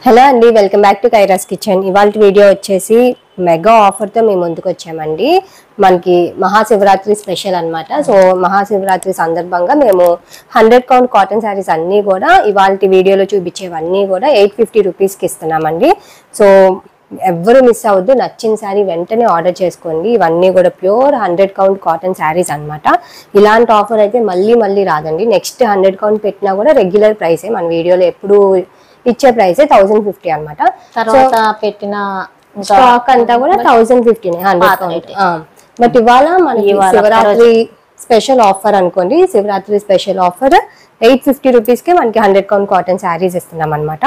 Hello అండి, welcome back to కైరాస్ kitchen. ఇవాళ video వచ్చేసి మెగా ఆఫర్తో మేము ముందుకు వచ్చామండి. మనకి మహాశివరాత్రి స్పెషల్ అనమాట. సో మహాశివరాత్రి సందర్భంగా మేము 100 కౌంట్ కాటన్ శారీస్ అన్నీ కూడా ఇవాళ వీడియోలో చూపించేవన్నీ కూడా 850 రూపీస్కి ఇస్తున్నామండి. సో ఎవ్వరు మిస్ అవ్వద్దు, నచ్చిన శారీ వెంటనే ఆర్డర్ చేసుకోండి. ఇవన్నీ కూడా ప్యూర్ 100 కౌంట్ కాటన్ శారీస్ అనమాట. ఇలాంటి ఆఫర్ అయితే మళ్ళీ రాదండి. నెక్స్ట్ 100 కౌంట్ పెట్టినా కూడా రెగ్యులర్ ప్రైసే, మన వీడియోలో ఎప్పుడు ఇచ్చే ప్రైస్ 1050 అనమాట. తర్వాత పెట్టిన స్టాక్ అంతా కూడా 1050 100. బట్ ఇవాళ మనకి శివరాత్రి స్పెషల్ ఆఫర్ అనుకోండి. శివరాత్రి స్పెషల్ ఆఫర్ 850 రూపీస్కి మనకి 100 కౌంట్ కాటన్ శారీస్ ఇస్తున్నాం అనమాట.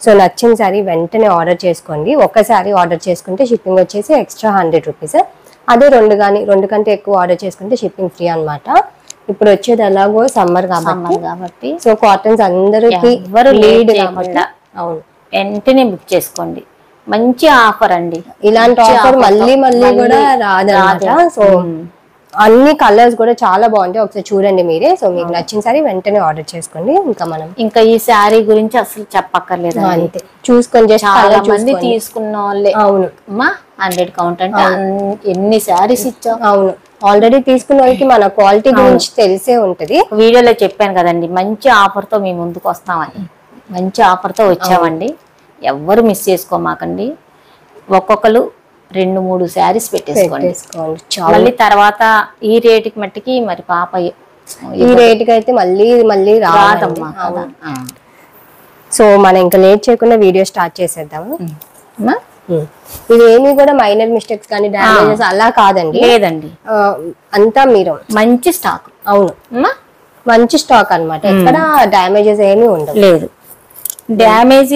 సో నచ్చిన శారీ వెంటనే ఆర్డర్ చేసుకోండి. ఒక శారీ ఆర్డర్ చేసుకుంటే షిప్పింగ్ వచ్చేసి ఎక్స్ట్రా 100 రూపీస్. అదే రెండు కంటే ఎక్కువ ఆర్డర్ చేసుకుంటే షిప్పింగ్ ఫ్రీ అనమాట. ఇప్పుడు వచ్చేది ఎలాగో సమ్మర్ కాబట్టి సో కాటన్స్ అందరికి అవును, వెంటనే బుక్ చేసుకోండి. మంచి ఆఫర్ అండి. ఇలాంటి ఆఫర్ మళ్ళీ కూడా రాదన్నమాట. సో అన్ని కలర్స్ కూడా చాలా బాగుంటాయి, ఒకసారి చూడండి మీరే. సో మీకు నచ్చిన సారీ వెంటనే ఆర్డర్ చేసుకోండి. ఇంకా ఈ శారీ గురించి అసలు చెప్పక్కర్లేదు, అంతే చూసుకొని చాలా మంది తీసుకున్న వాళ్ళే. అవును అమ్మా, 100 కౌంట్ అంటే ఎన్ని శారీస్ ఇచ్చావు. అవును, ఆల్రెడీ తీసుకున్న వాళ్ళకి మన క్వాలిటీ గురించి తెలిసే ఉంటది. వీడియోలో చెప్పాను కదండి, మంచి ఆఫర్ తో మేము ముందుకు వస్తామని. మంచి ఆఫర్ తో వచ్చామండి. ఎవ్వరు మిస్ చేసుకోమాకండి. ఒక్కొక్కరు 2-3 శారీస్ పెట్టేసుకోండి. మళ్ళీ తర్వాత ఈ రేటుకి మట్టికి మరి పాప ఈ రేటుకి అయితే మళ్ళీ రాదమ్మా. సో మనం ఇంకా లేట్ చేయకుండా వీడియో స్టార్ట్ చేసేద్దాము. ఇవేమి కూడా మైనర్ మిస్టేక్స్ కానీ డ్యామేజెస్ అలా కాదండి. లేదండి, అంతా మీరు మంచి స్టాక్. అవును, మంచి స్టాక్ అనమాట. ఎక్కడ డ్యామేజెస్ ఏమీ ఉండదు. లేదు, డ్యామేజ్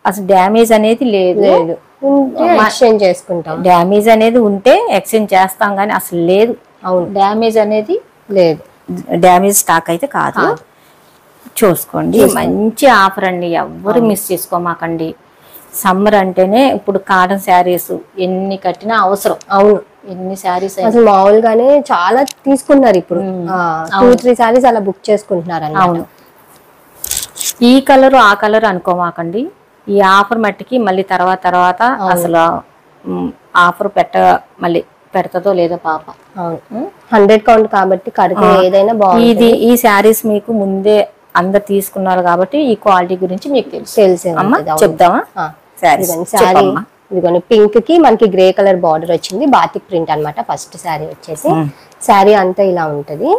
అసలు డ్యామేజ్ అనేది లేదు. ఎక్స్చేంజ్ చేసుకుంటాం. డ్యామేజ్ అనేది ఉంటే ఎక్స్చేంజ్ చేస్తాం కానీ అసలు లేదు. అవును, డ్యామేజ్ అనేది లేదు. డ్యామేజ్ స్టాక్ అయితే కాదు. చూసుకోండి, మంచి ఆఫర్ అండి. ఎవ్వరు మిస్ చేసుకోమాకండి. సమ్మర్ అంటేనే ఇప్పుడు కాటన్ శారీస్ ఎన్ని కట్టినా అవసరం. అవును, ఎన్ని శారీస్ అసలు మామూలుగానే చాలా తీసుకున్నారు. ఇప్పుడు 2-3 శారీస్ అలా బుక్ చేసుకుంటున్నారు అన్నమాట. అవును, ఈ కలర్ ఆ కలర్ అనుకోమాకండి. ఈ ఆఫర్ మట్టికి మళ్ళీ తర్వాత అసలు ఆఫర్ మళ్ళీ పెడతదో లేదో పాప. అవును, 100 కౌంట్ కాబట్టి కడితే ఏదైనా బాగుంది. ఈ శారీస్ మీకు ముందే అందరు తీసుకున్నారు కాబట్టి ఈ క్వాలిటీ గురించి మీకు తెలిసే. చెప్దామా? శారీ ఇదిగోండి, పింక్ కి మనకి గ్రే కలర్ బార్డర్ వచ్చింది. బాతిక్ ప్రింట్ అనమాట. ఫస్ట్ శారీ వచ్చేసి శారీ అంతా ఇలా ఉంటది.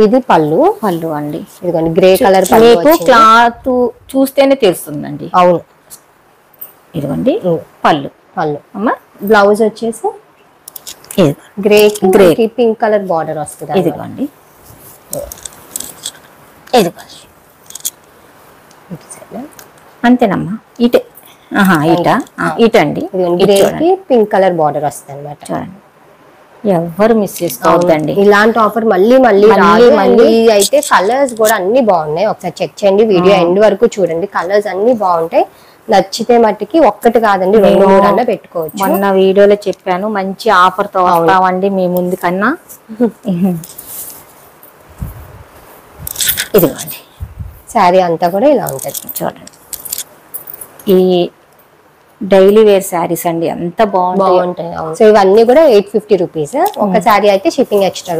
ఇది పళ్ళు అండి. ఇదిగోండి, గ్రే కలర్ మీకు క్లాత్ చూస్తేనే తెలుస్తుందండి. అవును, ఇదిగోండి పళ్ళు అమ్మ. బ్లౌజ్ వచ్చేసి గ్రే పింక్ కలర్ బార్డర్ వస్తుంది. ఇదిగోండి, అంతేనమ్మా. ఇటండి, పింక్ కలర్ బార్డర్ వస్తుంది అనమాట. చూడండి, ఎవరు మిస్ చేసుకోవద్దండి. ఇలాంటి ఆఫర్ మళ్ళీ అయితే కలర్స్ కూడా అన్ని బాగున్నాయి. ఒకసారి చెక్ చేయండి, వీడియో ఎండ్ వరకు చూడండి. కలర్స్ అన్ని బాగుంటాయి. నచ్చితే మట్టికి ఒక్కటి కాదండి, 2-3 అన్నా పెట్టుకోవచ్చు. మొన్న వీడియోలో చెప్పాను, మంచి ఆఫర్ తో వస్తామండి మీ ముందు కన్నా. ఇదిగోండి, శారీ అంతా కూడా ఇలా ఉంటుంది. చూడండి, ఈ డైలీ వేర్ శారీస్ అండి, ఎంత బాగుంటాయి. సో ఇవన్నీ కూడా 850 రూపీస్. ఒక శారీ అయితే షిప్పింగ్ ఎక్స్ట్రా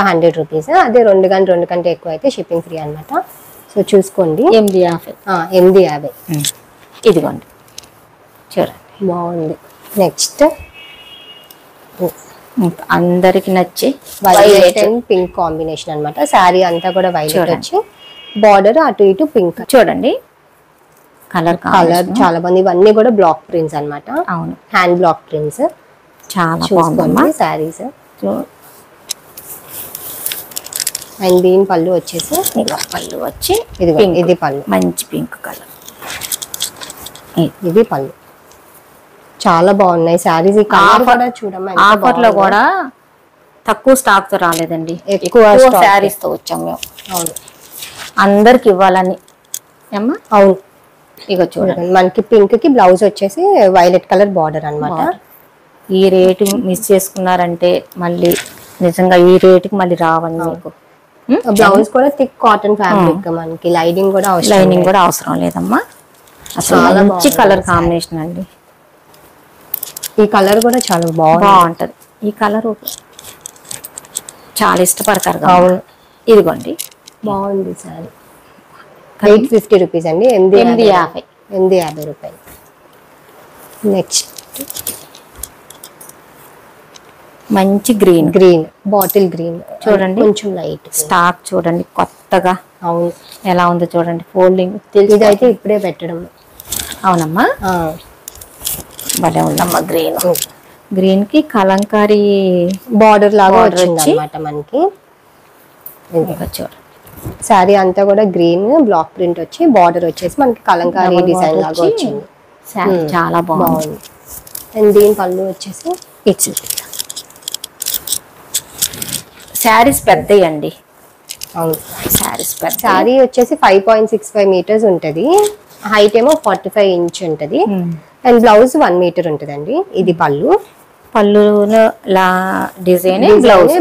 100 రూపీస్. అదే 2 కంటే ఎక్కువ అయితే షిప్పింగ్ ఫ్రీ అనమాట. సో చూసుకోండి. 850. ఇదిగోండి, చూడండి, బాగుంది. నెక్స్ట్ అందరికి నచ్చే వైలెట్ అండ్ పింక్ కాంబినేషన్ అనమాట. శారీ అంతా కూడా వైలెట్ వచ్చి బార్డర్ అటు ఇటు పింక్. చూడండి, కలర్ చాలా బాగుంది. ఇవన్నీ కూడా బ్లాక్ ప్రింట్స్ అనమాట. అవును, హ్యాండ్ బ్లాక్ ప్రింట్స్. చాలా బాగుంది శారీస్. అండ్ దీని పళ్ళు వచ్చేసి ఇది పళ్ళు, మంచి పింక్ కలర్. ఇది పళ్ళు. చాలా బాగున్నాయి శారీస్. ఈ కలర్ కూడా చూడమ్మా, ఆఫర్ లో కూడా తక్కువ స్టాక్ తో రాలేదండి, ఎక్కువ శారీస్ తో వచ్చాం మేము. అవును, అందరికి ఇవ్వాలని. అమ్మా, అవును. ఇక చూడండి, మనకి పింక్ కి బ్లౌజ్ వచ్చేసి వైలెట్ కలర్ బార్డర్ అనమాట. ఈ రేటు మిస్ చేసుకున్నారంటే మళ్ళీ నిజంగా ఈ రేటుకి మళ్ళీ రావండి మీకు. బ్లౌజ్ కూడా థిక్ కాటన్ ఫ్యాబ్రిక్, మనకి లైనింగ్ కూడా అవసరం లేదమ్మా. అసలు మంచి కలర్ కాంబినేషన్ అండి. ఈ కలర్ కూడా చాలా బాగుంటది. ఈ కలర్ చాలా ఇష్టపడతారు. అవును, ఇదిగోండి బాగుంది సారీ. 850 రూపీస్ అండి. 850 రూపాయలు. నెక్స్ట్ మంచి గ్రీన్ బాటిల్ గ్రీన్ చూడండి, కొంచెం లైట్ స్టాక్ చూడండి కొత్తగా. అవును, ఎలా ఉందో చూడండి. ఫోల్డింగ్ ఇదైతే ఇప్పుడే పెట్టడం. అవునమ్మా, భలే ఉందమ్మా. గ్రీన్ కి కలంకారీ బార్డర్ లాగా వచ్చింది అన్నమాట మనకి. చూడండి శారీ అంతా కూడా గ్రీన్ బ్లాక్ ప్రింట్ వచ్చి బార్డర్ వచ్చేసి మనకి కలంకారీ డిజైన్ లాగా వచ్చింది. చాలా బాగుంది. అండ్ దీని పళ్ళు వచ్చేసి ఇట్స్ శారీస్ పెద్దవి అండి. అవును, శారీస్ పెద్ద. శారీ వచ్చేసి 5.65 మీటర్స్ ఉంటుంది. హైట్ ఏమో 45 ఇంచ్ ఉంటుంది. అండ్ బ్లౌజ్ 1 మీటర్ ఉంటుందండి. ఇది పళ్ళు డిజైన్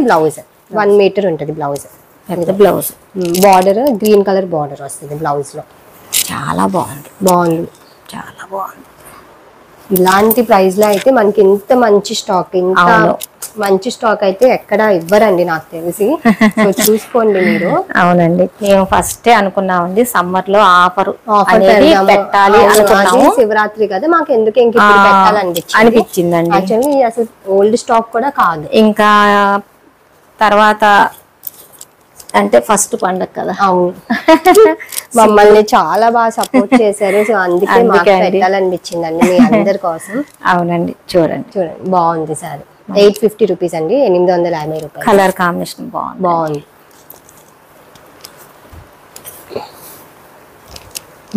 బ్లౌజ్ 1 మీటర్ ఉంటుంది. Blouse border green colour border వస్తుంది బ్లౌజ్ లో. చాలా బాగుంది. చాలా బాగుంది. ఇలాంటి ప్రైస్ లో అయితే మనకి ఇంత మంచి స్టాక్ అయితే ఎక్కడ ఇవ్వరండి నాకు తెలిసి. సో చూసుకోండి మీరు. అవునండి, మేము ఫస్టే అనుకున్నామండి సమ్మర్ లో ఆఫర్ పెట్టాలి అనుకున్నాము. శివరాత్రి కదా, మాకు ఎందుకు ఇంక అనిపించిందండి. యాక్చువల్లీ అసలు ఓల్డ్ స్టాక్ కూడా కాదు. ఇంకా తర్వాత అంటే ఫస్ట్ పండగ కదా. అవును, మమ్మల్ని చాలా బాగా సపోర్ట్ చేశారు. సో అందుకే మాకు పెట్టాలనిపించిందండి మీ అందరి కోసం. అవునండి, చూడండి బాగుంది సార్. 850 రూపీస్ అండి. 850 రూపాయలు. కలర్ కాంబినేషన్ బాగుంది.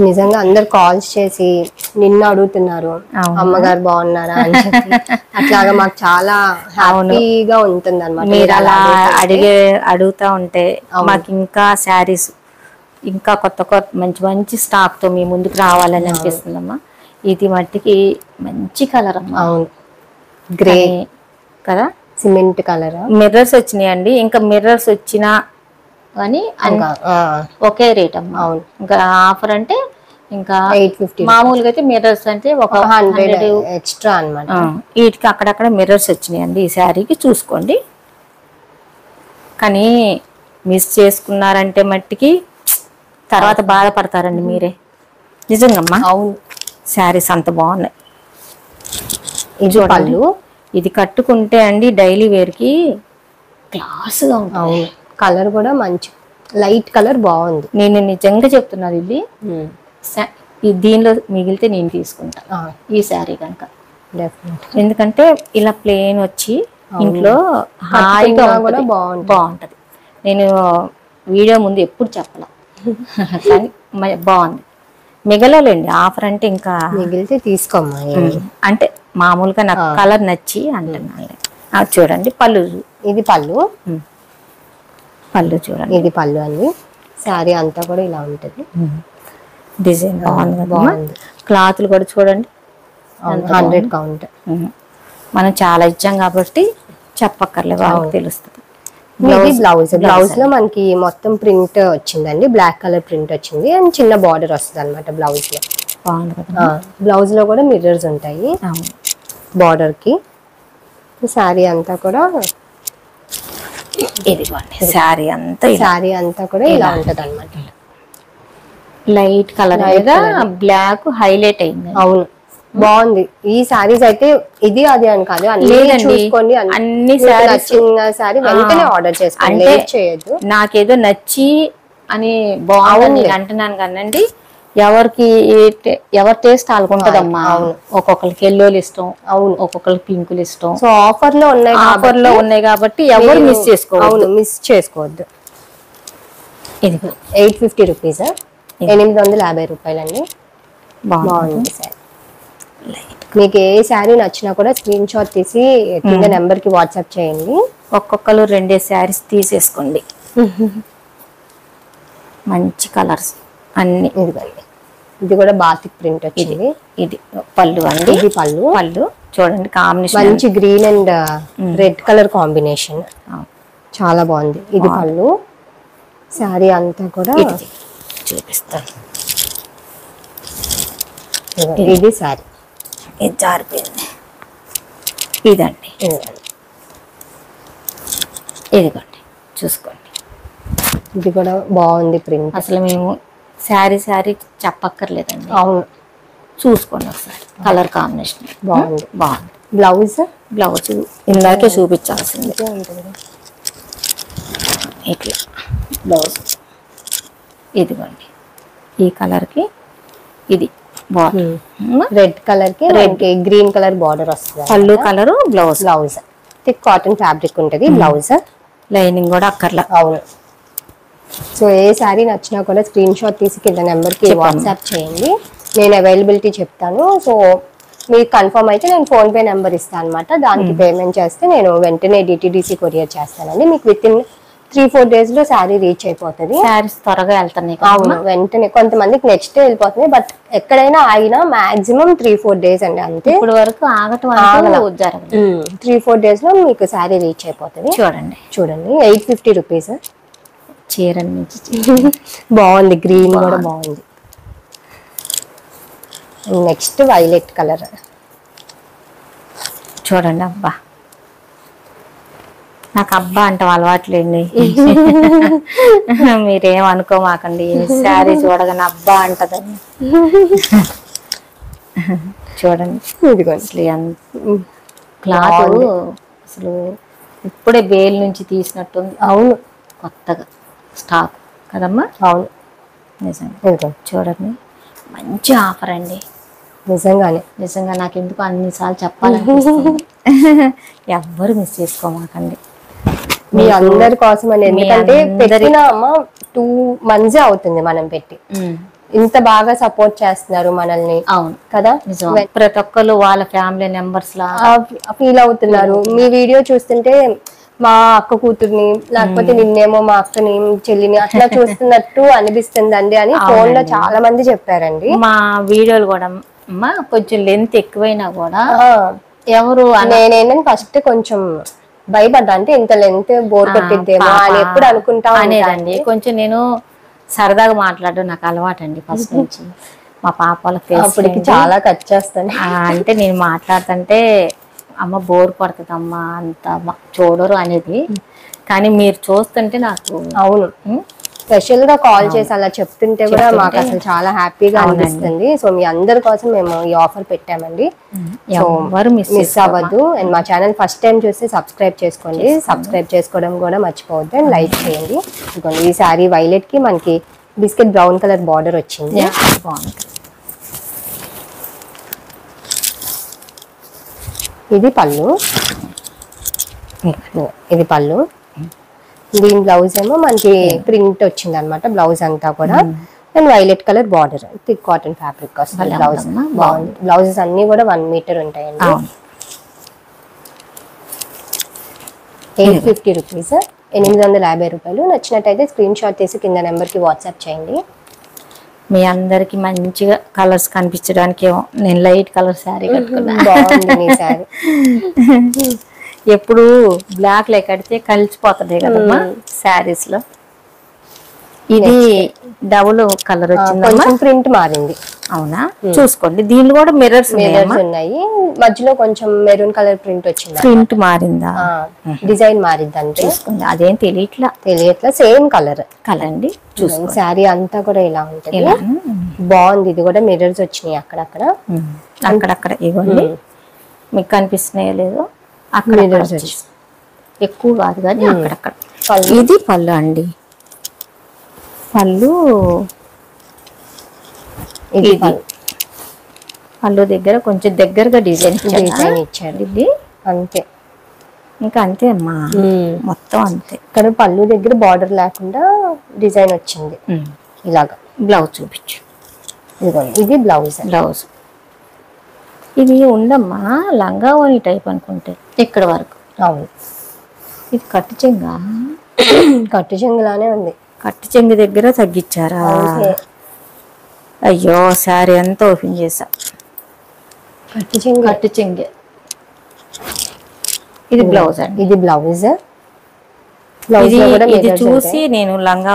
నిజంగా అందరు కాల్స్ చేసి నిన్ను అడుగుతున్నారు, అమ్మగారు బాగున్నారా అని చెప్పి. అట్లాగా మాకు చాలా హ్యాపీగా ఉంటుంది అన్నమాట. మీరు అలా అడుగుతా ఉంటే మాకు ఇంకా శారీస్ ఇంకా కొత్త మంచి మంచి స్టాక్ తో మీ ముందుకు రావాలని అనిపిస్తుందమ్మా. ఇది మట్టికి మంచి కలర్ అమ్మా. అవును, గ్రే కదా, సిమెంట్ కలర్. మిర్రర్స్ వచ్చినాయండి. ఇంకా మిర్రర్స్ వచ్చినా కానీ ఒకే రేట్ అమ్మా. అవును, ఇంకా ఆఫర్ అంటే ఇంకా 850. మామూలుగా అయితే మిర్రర్స్ అంటే ఒక 100 ఎక్స్ట్రా అన్నమాట. వీటికి అక్కడక్కడ మిర్రర్స్ వచ్చినాయండి. ఈ శారీకి చూసుకోండి. కానీ మిస్ చేసుకున్నారంటే మట్టికి తర్వాత బాధపడతారండి మీరే. నిజంగమ్మా. అవును, శారీస్ అంత బాగున్నాయి. ఇది పళ్ళు. ఇది కట్టుకుంటే అండి డైలీ వేర్ కి క్లాస్గా ఉంటుంది. కలర్ కూడా మంచి లైట్ కలర్ బాగుంది. నేను నిజంగా చెప్తున్నాను, ఇది దీనిలో మిగిలితే నేను తీసుకుంటా ఈ శారీ కనుక. ఎందుకంటే ఇలా ప్లేన్ వచ్చి ఇంట్లో హాయిగా కూడా బాగుంటది. నేను వీడియో ముందు ఎప్పుడు చెప్పలా కానీ బాగుంది. మిగలలేండి ఆఫర్ అంటే ఇంకా మిగిలితే తీసుకోమ్మా. అంటే మామూలుగా నాకు కలర్ నచ్చి అంటున్నాను. చూడండి పళ్ళు. ఇది పళ్ళు చూడండి. ఇది పళ్ళు అండి. శారీ అంతా కూడా ఇలా ఉంటుంది. డిజైన్ బాగుంది. క్లాత్లు కూడా చూడండి. 100 కౌంట్. మనం చాలా ఇచ్చాం కాబట్టి చెప్పక్కర్లేదు, వాళ్ళకి తెలుస్తుంది. బ్లౌజ్ లో మనకి మొత్తం ప్రింట్ వచ్చిందండి. బ్లాక్ కలర్ ప్రింట్ వచ్చింది అండ్ చిన్న బార్డర్ వస్తుంది అనమాట బ్లౌజ్ లో. బ్లౌజ్ లో కూడా మిర్రర్స్ ఉంటాయి బార్డర్ కి. శారీ అంతా కూడా శారీ అంతా కూడా ఇలా ఉంటది అనమాట. లైట్ కలర్ బ్లాక్ హైలైట్ అయింది. అవును, బాగుంది. ఈ సారీస్ అయితే ఇది అది అని కాదు, చూసుకోండి. అన్ని నచ్చిన సారీ వెంటనే ఆర్డర్ చేసుకోండి, చేయొద్దు. నాకేదో నచ్చి అని బాగుంది అంటున్నాను కానండి. ఎవరికి ఎవరి టేస్ట్ ఆడుకుంటదమ్మా. ఒక్కొక్కరికి ఎల్లోలు ఇష్టం, అవును, ఒక్కొక్కరికి పింకులు ఇష్టం. సో ఆఫర్ లో ఉన్నాయి కాబట్టి ఎవరు మిస్ చేసుకోవద్దు. ఇది 850 రూపీస్, 850 రూపాయలండి. బాగుంది సార్. మీకు ఏ శారీ నచ్చినా కూడా స్క్రీన్ షాట్ తీసి కింద నెంబర్ కి వాట్సాప్ చేయండి. ఒక్కొక్కరు 2 శారీస్ తీసేసుకోండి. మంచి కలర్స్ అన్ని. ఇది కూడా బాతిక్ ప్రింట్ వచ్చింది. ఇది పళ్ళు అండి. ఇది పళ్ళు చూడండి కాంబినేషన్ మంచి green and red colour combination చాలా బాగుంది. ఇది పళ్ళు. శారీ అంతా కూడా చూపిస్తాను. ఇది సారీ. ఇది జారిపోయింది. ఇదండి, ఇదిగోండి చూసుకోండి. ఇది కూడా బాగుంది ప్రింట్. అసలు మేము శారీ చెప్పక్కర్లేదండి. అవును, చూసుకోండి ఒకసారి. కలర్ కాంబినేషన్ బాగుంది. బ్లౌజ్ ఇందాకే చూపించాల్సింది. ఇట్లా బ్లౌజ్ ఇదిగోండి. ఈ కలర్కి ఇది బార్డర్, రెడ్ కలర్ కి గ్రీన్ కలర్ బార్డర్ వస్తుంది. పళ్ళు colour, blouse thick cotton fabric ఉంటుంది. బ్లౌజ్ లైనింగ్ కూడా అక్కర్లా. అవును. సో ఏ శారీ నచ్చినా కూడా స్క్రీన్ షాట్ తీసి కింద నెంబర్కి వాట్సాప్ చేయండి, నేను అవైలబిలిటీ చెప్తాను. సో మీకు కన్ఫర్మ్ అయితే నేను ఫోన్పే నెంబర్ ఇస్తాను అనమాట. దానికి పేమెంట్ చేస్తే నేను వెంటనే డిటీడీసీ కొరియర్ చేస్తానండి. మీకు విత్ ఇన్ 3-4 days లో శారీ రీచ్ అయిపోతుంది. శారీస్ త్వరగా వెళ్తున్నాయి. అవును, వెంటనే. కొంతమందికి నెక్స్ట్ డే వెళ్ళిపోతుంది, బట్ ఎక్కడైనా ఆగినా మాక్సిమం 3-4 days అండి, అంతే. ఇప్పుడు వరకు ఆగటం 3-4 days లో మీకు శారీ రీచ్ అయిపోతుంది. చూడండి 850 రూపీస్. చీర నుంచి బాగుంది, గ్రీన్ కూడా బాగుంది. నెక్స్ట్ వైలెట్ కలర్ చూడండి. అబ్బా, నాకు అబ్బా అంటే అలవాట్లేండి. మీరేం అనుకోమాకండి, శారీ చూడగానే అబ్బా అంటదని. చూడండి అసలు క్లాత్ అసలు ఇప్పుడే బేల్ నుంచి తీసినట్టుంది. అవును, కొత్తగా స్టాక్ కదమ్మా. అవును, నిజంగా చూడండి, మంచి ఆఫర్ అండి. నిజంగా నాకు ఎందుకు అన్నిసార్లు చెప్పాలనిపిస్తుంది. ఎవ్వరు మిస్ చేసుకోమాకండి, మీ అందరి కోసం అని. ఎందుకంటే పెట్టిన 2 months అవుతుంది మనం పెట్టి, ఇంత బాగా సపోర్ట్ చేస్తున్నారు మనల్ని. అవును కదా, ప్రతి ఒక్కరు వాళ్ళ ఫ్యామిలీ మెంబర్స్ లా ఫీల్ అవుతున్నారు. మీ వీడియో చూస్తుంటే మా అక్క కూతుర్ని, లేకపోతే నిన్నేమో మా అక్కని, చెల్లిని అట్లా చూస్తున్నట్టు అనిపిస్తుందండి అని ఫోన్ లో చాలా మంది చెప్పారండి. మా వీడియోలు కూడా కొంచెం లెంత్ ఎక్కువైనా కూడా ఎవరు నేనేంటంటే ఫస్ట్ కొంచెం భయపడ్డా, అంటే ఇంత లెంత్ బోర్ కొట్టిద్దేమో అని ఎప్పుడు అనుకుంటా అనేదండి. కొంచెం నేను సరదాగా మాట్లాడడం నాకు అలవాటు అండి ఫస్ట్ నుంచి. మా పాప అప్పటికి చాలా కట్ చేస్తాను. అంటే నేను మాట్లాడుతుంటే అమ్మ బోర్ పడుతుందమ్మా అంత చూడరు అనేది, కానీ మీరు చూస్తుంటే నాకు అవును స్పెషల్ గా కాల్ చేసి అలా చెప్తుంటే కూడా మాకు అసలు చాలా హ్యాపీగా అనిపిస్తుంది. సో మీ అందరి కోసం మేము ఈ ఆఫర్ పెట్టామండి, మిస్ అవ్వద్దు. అండ్ మా ఛానల్ ఫస్ట్ టైం చూస్తే సబ్స్క్రైబ్ చేసుకోండి, సబ్స్క్రైబ్ చేసుకోవడం కూడా మర్చిపోవద్దు, అండ్ లైక్ చేయండి. ఈ సారీ వైలెట్ కి మనకి బిస్కెట్ బ్రౌన్ కలర్ బార్డర్ వచ్చింది. ఇది పళ్ళు, ఇది పళ్ళు. దీని బ్లౌజ్ ఏమో మనకి ప్రింట్ వచ్చింది అనమాట, బ్లౌజ్ అంతా కూడా. And violet colour border, thick cotton fabric వస్తుంది. బ్లౌజ్ బాగుంది. బ్లౌజెస్ అన్ని కూడా 1 meter ఉంటాయండి. 850 రూపీస్, 850 రూపాయలు. నచ్చినట్టయితే స్క్రీన్ షాట్ తీసి కింద నెంబర్కి వాట్సాప్ చేయండి. మీ అందరికి మంచిగా కలర్స్ కనిపించడానికి నేను లైట్ కలర్ శారీ కట్టుకున్నా. బాగుంది మీ శారీ. ఎప్పుడు బ్లాక్ లే కడితే కలిసిపోతుంది కదమ్మా శారీస్ లో. ఇది డబుల్ కలర్ వచ్చింది, ప్రింట్ మారింది. అవునా, చూసుకోండి. దీనిలో కూడా మిర్రర్స్ ఉన్నాయి, మధ్యలో కొంచెం మెరూన్ కలర్ ప్రింట్ వచ్చింది. ప్రింట్ మారిందా, డిజైన్ మారింది అంటే చూసుకోండి. అదేం తెలియట్లా, సేమ్ కలర్ అండి. చూసుకోండి శారీ అంతా కూడా ఇలా ఉంటుంది, బాగుంది. ఇది కూడా మిర్రర్స్ వచ్చినాయి అక్కడక్కడ ఇవ్వండి, మీకు కనిపిస్తున్నాయో లేదో. అక్కడ ఎక్కువ కాదు కానీ అక్కడక్కడ. ఇది పళ్ళు అండి, పళ్ళు ఇది పళ్ళు దగ్గర కొంచెం దగ్గరగా డిజైన్ ఇచ్చారు. ఇది అంతే, ఇంకా అంతే అమ్మా, మొత్తం అంతే. ఇక్కడ పళ్ళు దగ్గర బార్డర్ లేకుండా డిజైన్ వచ్చింది ఇలాగా. బ్లౌజ్ చూపించు. ఇది బ్లౌజ్. ఇది ఉండమ్మా లంగా ఓని టైప్ అనుకుంటే ఇక్కడ వరకు. అవును, ఇది కట్టు చెంగా, కట్టు చెంగులానే ఉంది. కట్టు చెంగు దగ్గర తగ్గించారా? అయ్యో శారీ అంతా ఓపెన్ చేసా. కట్టు చెంగే. ఇది బ్లౌజ్ అండి, ఇది బ్లౌజ్. ఇది చూసి నేను లంగా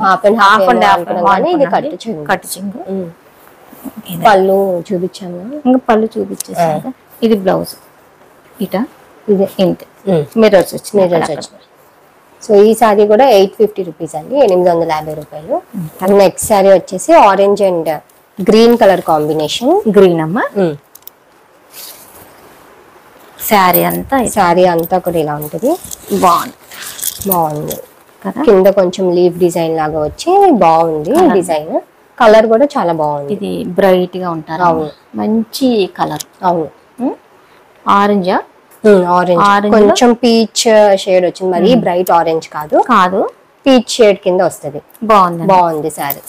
హాఫ్ అండ్ హాఫ్ ఇది కట్టు చెంగు. పళ్ళు చూపించాను. ఇంకా పళ్ళు చూపించేసాక ఇది బ్లౌజ్ ఇట ఇదే ఇంతే మిర్రర్స్ వచ్చినాయి. సో ఈ సారీ కూడా 850 రూపీస్ అండి, 850 రూపాయలు. నెక్స్ట్ సారీ వచ్చేసి orange and green colour combination. Green అమ్మా. శారీ అంతా కూడా ఇలా ఉంటుంది. బాగుంది కదా. కింద కొంచెం లీఫ్ డిజైన్ లాగా వచ్చి బాగుంది డిజైన్. కలర్ కూడా చాలా బాగుంది. ఇది బ్రైట్ గా ఉంటారు. అవును, మంచి కలర్. అవును. ఆరెంజ్ కొంచెం పీచ్ షేడ్ వచ్చింది, మరి బ్రైట్ ఆరెంజ్ కాదు, పీచ్ షేడ్ కింద వస్తుంది. బాగుంది సారీ.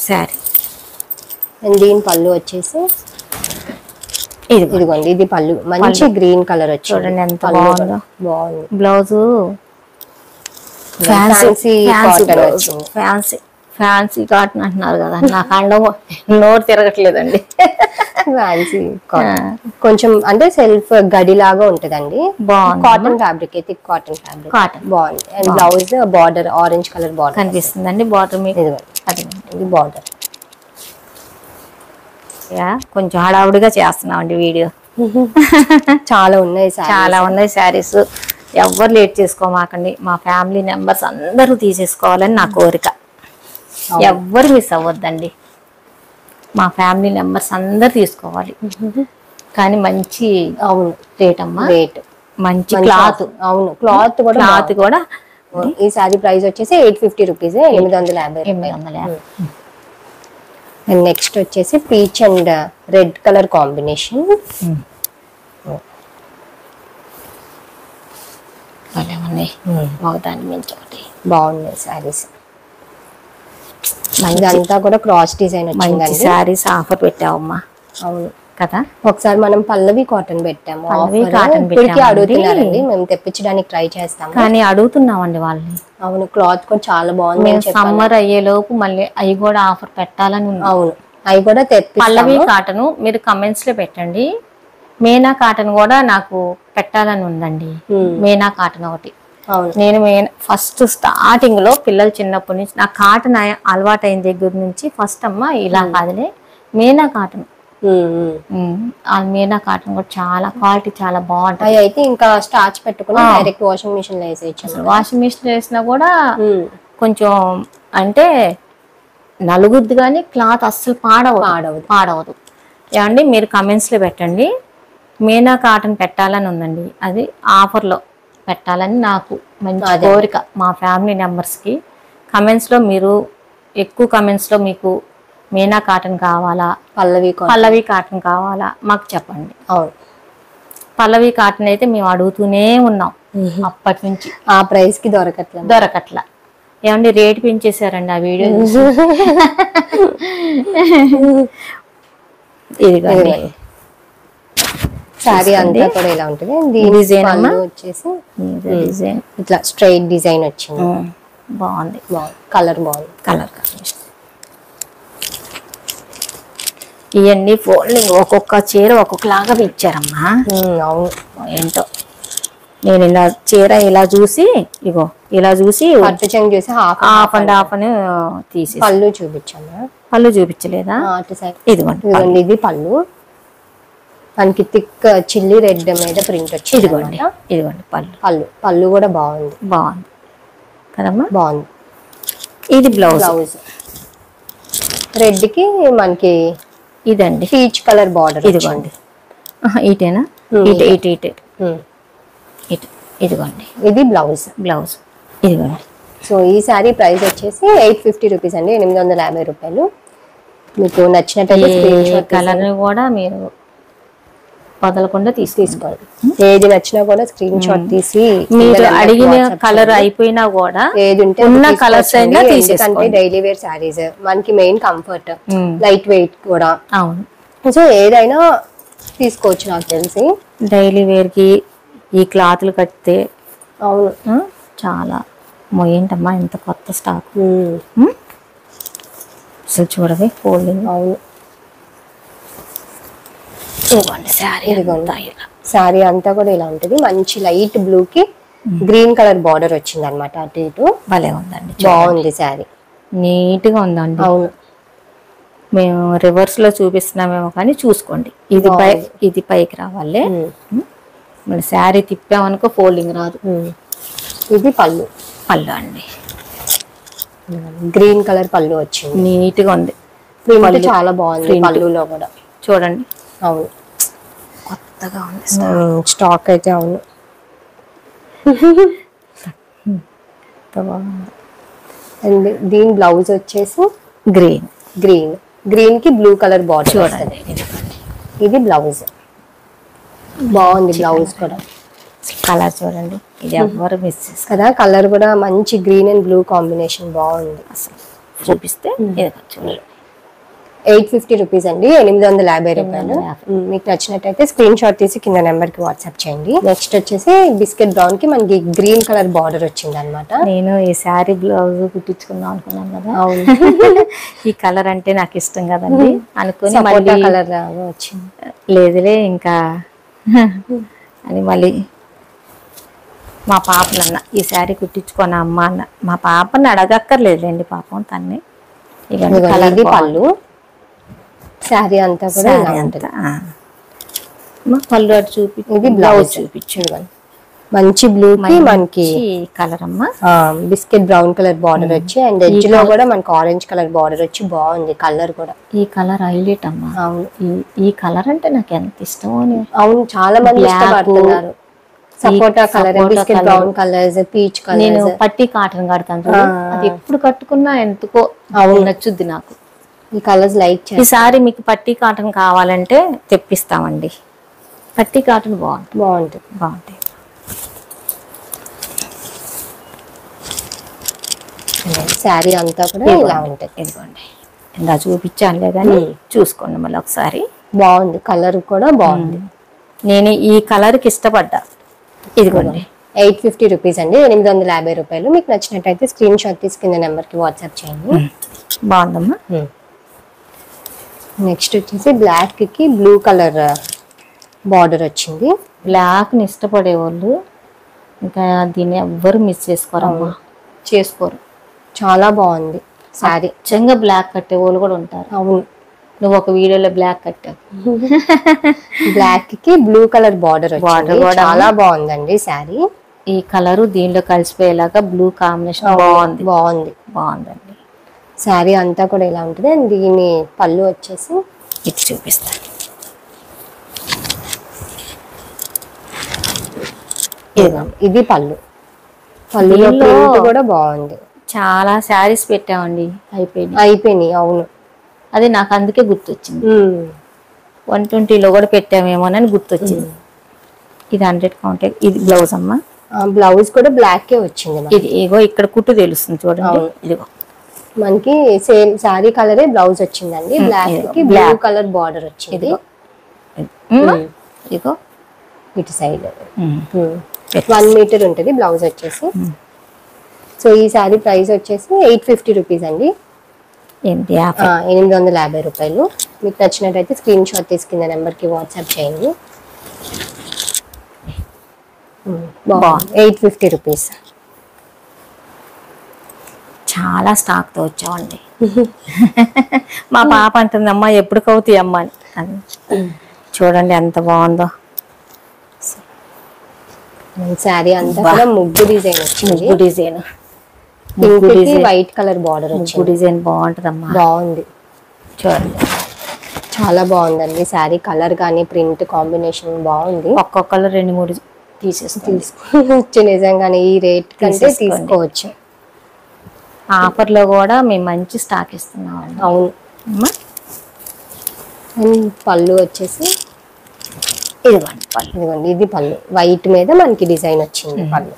అండ్ దీని పళ్ళు వచ్చేసి ఇదిగోండి, ఇది పళ్ళు మంచి గ్రీన్ కలర్ వచ్చి చూడండి ఎంత బాగుందో. బాగుంది. బ్లౌజ్ ఫ్యాన్సీ కాటన్ అంటున్నారు కదా, నాకు అండం నోరు తిరగట్లేదండి. ఫ్యాన్సీ కొంచెం అంటే సెల్ఫ్ గడి లాగా ఉంటదండి. Cotton fabric, thick cotton fabric బాగుంది. And blouse border orange colour border కనిపిస్తుందండి. బార్డర్ మీకు ఇది బార్డర్. కొంచెం హడావుడిగా చేస్తున్నామండి వీడియో. చాలా ఉన్నాయి శారీస్. ఎవ్వరు లేట్ చేసుకోమాకండి. మా ఫ్యామిలీ మెంబర్స్ అందరూ తీసేసుకోవాలని నా కోరిక. ఎవ్వరు మిస్ అవ్వద్దండి. మా ఫ్యామిలీ మెంబర్స్ అందరు తీసుకోవాలి. కానీ మంచి రేట్ అమ్మా, మంచి క్లాత్. అవును, క్లాత్ కూడా. ఈ సారీ ప్రైస్ వచ్చేసి 850 రూపీస్, 850. అండ్ నెక్స్ట్ వచ్చేసి peach and red colour combination. బాగున్నాయి సారీస్. ఇదంతా కూడా క్రాస్ డిజైన్ వచ్చిందండి. సారీస్ ఆఫర్ పెట్టావమ్మా. అవును కదా. ఒకసారి మనం పల్లవి కాటన్ పెట్టాము, అడుగుతున్నారండి, మేము తెప్పించడానికి ట్రై చేస్తాము కానీ అడుగుతున్నామండి వాళ్ళని. అవును, క్లాత్ కూడా చాలా బాగుంది. సమ్మర్ అయ్యే లోపు మళ్ళీ అవి కూడా ఆఫర్ పెట్టాలని ఉంది. అవును, అవి కూడా పల్లవి కాటన్ మీరు కమెంట్స్ లో పెట్టండి. మేనా కాటన్ కూడా నాకు పెట్టాలని ఉందండి. మేనా కాటన్ ఒకటి. నేను ఫస్ట్ స్టార్టింగ్ లో పిల్లలు చిన్నప్పటి నుంచి నాకు కాటన్ అలవాటు అయిన దగ్గర నుంచి ఫస్ట్ అమ్మ ఇలా కాదులే మేనా కాటన్. మీనా కాటన్ కూడా చాలా క్వాలిటీ చాలా బాగుంటాయి. అయితే ఇంకా స్టార్చ్ పెట్టుకుని డైరెక్ట్ వాషింగ్ మిషన్ లో వేసేయచ్చు. వాషింగ్ మిషన్ వేసినా కూడా కొంచెం అంటే నలుగుద్ది కానీ క్లాత్ అస్సలు పాడవదు. ఏమండి మీరు కమెంట్స్ లో పెట్టండి. మీనా కాటన్ పెట్టాలని ఉందండి, అది ఆఫర్ లో పెట్టాలని నాకు మంచి కోరిక. మా ఫ్యామిలీ మెంబర్స్కి కమెంట్స్లో మీరు ఎక్కువ కమెంట్స్లో మీకు మీనా కాటన్ కావాలా, పల్లవి కాటన్ కావాలా మాకు చెప్పండి. అవును, పల్లవి కాటన్ అయితే మేము అడుగుతూనే ఉన్నాం అప్పటి నుంచి. ఆ ప్రైస్ కి దొరకట్లా. ఏమండి రేట్ పెంచేశారండి ఆ వీడియో. ఇదిగోండి సారీ అంతా కూడా ఇలా ఉంటుంది. డిజైన్ వచ్చేసి డిజైన్ ఇట్లా స్ట్రైట్ డిజైన్ వచ్చింది. బాగుంది. కలర్ బాగుంది. కలర్ ఇవన్నీ ఫోల్డింగ్ ఒక్కొక్క చీర ఒక్కొక్కలాగా ఇచ్చారమ్మా. అవును, ఏంటో నేను ఇలా చీర ఇలా చూసి ఇలా చూసి చూసి హాఫ్ అండ్ హాఫ్ అని తీసి పళ్ళు చూపించాను. పళ్ళు చూపించలేదా? ఇదిగోండి ఇది పళ్ళు. మనకి థిక్ చిల్లీ రెడ్ మీద ప్రింట్ వచ్చింది. ఇదిగోండి పళ్ళు కూడా బాగుంది కదమ్మా. బాగుంది. ఇది బ్లౌజ్ రెడ్ కి మనకి ఇదండి పీచ్ కలర్ బార్డర్. ఇదిగోండి ఇటేనా? ఇదిగోండి ఇది బ్లౌజ్. ఇదిగోండి. సో ఈ సారీ ప్రైస్ వచ్చేసి 850 రూపీస్ అండి, 850 రూపాయలు. మీకు నచ్చినట్టు కలర్ కూడా మీరు వదలకుండా తీసుకోవాలి. ఏది నచ్చినా కూడా స్క్రీన్ షాట్ తీసి మీరు అడిగిన కలర్ అయిపోయినా కూడా ఏది ఉంటే ఉన్న కలర్స్ అయినా తీసేసుకోండి. డైలీ వేర్ సారీస్ మనకి మెయిన్ కంఫర్ట్, లైట్ వెయిట్ కూడా. అవును, సో ఏదైనా తీసుకోవచ్చు నాకు తెలిసి. డైలీ వేర్ కి ఈ క్లాత్లు కడితే అవును చాలా ఏంటమ్మా ఇంత కొత్త స్టాక్ అసలు చూడవే ఫోల్డింగ్. అవును, సారీ అంతా కూడా ఇలా ఉంటుంది. మంచి లైట్ బ్లూ కి గ్రీన్ కలర్ బార్డర్ వచ్చింది అనమాట. అటు ఇటు భలే ఉందండి, బాగుంది సారీ, నీట్ గా ఉందండి. అవును, మేము రివర్స్ లో చూపిస్తున్నామేమో కానీ చూసుకోండి. ఇది పైకి రావాలి. మన శారీ తిప్పామనుకో ఫోల్డింగ్ రాదు. ఇది పళ్ళు అండి. గ్రీన్ కలర్ పళ్ళు వచ్చింది. నీట్ గా ఉంది. ప్రింట్ చాలా బాగుంది పళ్ళులో కూడా. చూడండి. అవును, కొత్తగా ఉంది స్టాక్ అయితే. అవును, అండ్ దీని బ్లౌజ్ వచ్చేసి గ్రీన్ కి బ్లూ కలర్ బార్డర్. చూడండి, ఇది బ్లౌజ్ బాగుంది. బ్లౌజ్ కూడా కలర్ చూడండి, ఇది ఎవరు మిస్ చేస్తారు కదా. కలర్ కూడా మంచి గ్రీన్ అండ్ బ్లూ కాంబినేషన్ బాగుంది. అసలు చూపిస్తే చూడండి. 850 రూపీస్ అండి, 850 రూపాయలు. మీకు నచ్చినట్టయితే స్క్రీన్ షాట్ తీసి కింద నెంబర్ కి వాట్సాప్ చేయండి. నెక్స్ట్ వచ్చేసి బిస్కెట్ బ్రౌన్ కి మనకి గ్రీన్ కలర్ బార్డర్ వచ్చింది అనమాట. నేను ఈ శారీ బ్లౌజ్ కుట్టించుకుందాం అనుకున్నాను కదా. అవును, ఈ కలర్ అంటే నాకు ఇష్టం కదండి అనుకుని కలర్ వచ్చింది. లేదులే ఇంకా అని మళ్ళీ మా పాపనన్న ఈ శారీ కుట్టించుకోన అమ్మ అన్న. మా పాపని అడగక్కర్లేదులేండి పాపం తన్ని. ఇక కలర్ పళ్ళు, శారీ అంతా కూడా ఇలా ఉంటుంది. పళ్ళు అటు చూపి, ఇది బ్లౌజ్ చూపించు. మంచి బ్లూ కి మనకి కలర్ అమ్మ బిస్కెట్ బ్రౌన్ కలర్ బార్డర్ వచ్చి అండ్ ఎడ్జ్ లో కూడా మనకి ఆరెంజ్ కలర్ బార్డర్ వచ్చి బాగుంది. కలర్ కూడా ఈ కలర్ హైలైట్ అమ్మా. అవును, ఈ కలర్ అంటే నాకు ఎంత ఇష్టమో. అవును, చాలా మంది ఇష్టపడుతున్నారు. సపోటా colour, biscuit brown colours, peach colour. నేను పట్టి కాటన్ కడతాను, అది ఎప్పుడు కట్టుకున్నా ఎందుకో నచ్చుద్ది నాకు. ఈ కలర్స్ లైక్ చేయండి. ఈసారి మీకు పట్టి కాటన్ కావాలంటే తెప్పిస్తామండి. పట్టి కాటన్ బాగుంటాయి. శారీ అంతా కూడా ఇలా ఉంటుంది. ఇదిగోండి, ఇంకా చూపించానులే కానీ చూసుకోండి మళ్ళీ ఒకసారి. బాగుంది, కలర్ కూడా బాగుంది. నేను ఈ కలర్ కి ఇష్టపడ్డా. ఇదిగోండి, 850 రూపీస్ అండి, 850 రూపాయలు. మీకు నచ్చినట్టయితే స్క్రీన్ షాట్ తీసి కింద నెంబర్ కి వాట్సాప్ చేయండి. బాగుందమ్మా. నెక్స్ట్ వచ్చేసి బ్లాక్ కి బ్లూ కలర్ బార్డర్ వచ్చింది. బ్లాక్ ని ఇష్టపడే వాళ్ళు ఇంకా దీన్ని ఎవ్వరు మిస్ చేసుకోరమ్మా. చేసుకోరు. చాలా బాగుంది సారీ. నిజంగా బ్లాక్ కట్టే వాళ్ళు కూడా ఉంటారు. అవును, నువ్వు ఒక వీడియోలో బ్లాక్ కట్టావు. బ్లాక్ కి బ్లూ కలర్ బార్డర్ చాలా బాగుందండి సారీ. ఈ కలరు దీనిలో కలిసిపోయేలాగా బ్లూ కాంబినేషన్ బాగుందండి. శారీ అంతా కూడా ఇలా ఉంటుంది. అండ్ దీని పళ్ళు వచ్చేసి ఇది చూపిస్తాను. ఇది పళ్ళులో ప్రింట్ కూడా బాగుంది. చాలా శారీస్ పెట్టామండి, అయిపోయినాయి. అవును, అది నాకు అందుకే గుర్తొచ్చింది. 120లో కూడా పెట్టామేమోనని గుర్తొచ్చింది. ఇది 100 కౌంట్. ఇది బ్లౌజ్ అమ్మా. బ్లౌజ్ కూడా బ్లాక్ వచ్చింది. ఇది ఏగో ఇక్కడ కుట్టు తెలుస్తుంది చూడండి. ఇదిగో మనకి సేమ్ శారీ కలరే బ్లౌజ్ వచ్చిందండి. బ్లాక్ కి బ్లూ కలర్ బార్డర్ వచ్చింది. ఇదిగో ఇటు సైడ్ 1 మీటర్ ఉంటుంది బ్లౌజ్ వచ్చేసి. సో ఈ శారీ ప్రైస్ వచ్చేసి 850 రూపీస్ అండి, 850 రూపాయలు. మీకు నచ్చినట్టయితే స్క్రీన్ షాట్ తీసి కింద నెంబర్ కి వాట్సాప్ చేయండి. 850 రూపీస్. చాలా స్టాక్ తో వచ్చామండి. మా పాప అంటుందమ్మా ఎప్పుడు కవుతాయి అమ్మా అని. చూడండి ఎంత బాగుందో శారీ అంతా కూడా ముగ్గు డిజైన్ వచ్చింది. డిజైన్ వైట్ కలర్ బార్డర్ ముగ్గు డిజైన్ బాగుంటదమ్మా. బాగుంది చూడండి, చాలా బాగుందండి శారీ. కలర్ కానీ ప్రింట్ కాంబినేషన్ బాగుంది. ఒక్కొక్కరు 2-3 తీసుకోవచ్చు. నిజంగానే ఈ రేట్ కంటే తీసుకోవచ్చు. ఆఫర్లో కూడా మేము మంచి స్టాక్ ఇస్తున్నామండి. అవును. పళ్ళు వచ్చేసి ఇదిగోండి, ఇది పళ్ళు. వైట్ మీద మనకి డిజైన్ వచ్చింది. పళ్ళు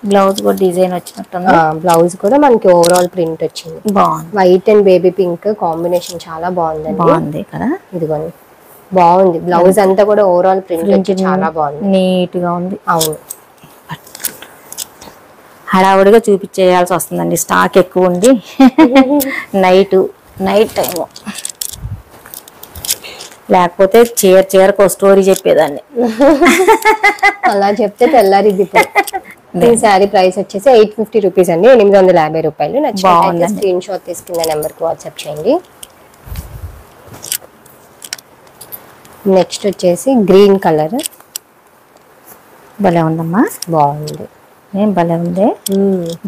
బ్లౌజ్ కూడా డిజైన్ వచ్చినట్టు. బ్లౌజ్ కూడా మనకి ఓవరాల్ ప్రింట్ వచ్చింది. బాగుంది. White and baby pink combination చాలా బాగుంది కదా. ఇదిగోండి, బాగుంది. బ్లౌజ్ అంతా కూడా ఓవరాల్ ప్రింట్ చాలా బాగుంది, నీట్ గా ఉంది. అవును, హడావుడిగా చూపించేయాల్సి వస్తుందండి, స్టాక్ ఎక్కువ ఉంది. నైట్ టైము లేకపోతే చీరకు స్టోరీ చెప్పేదాన్ని. అలా చెప్తే తెల్లారిది. ఈ శారీ ప్రైస్ వచ్చేసి 850 రూపీస్ అండి, 850 రూపాయలు. నచ్చితే స్క్రీన్ షాట్ తీసుకున్న నెంబర్ కి వాట్సాప్ చేయండి. నెక్స్ట్ వచ్చేసి గ్రీన్ కలర్. భలే ఉందమ్మా, బాగుంది. ఏం భలే ఉంది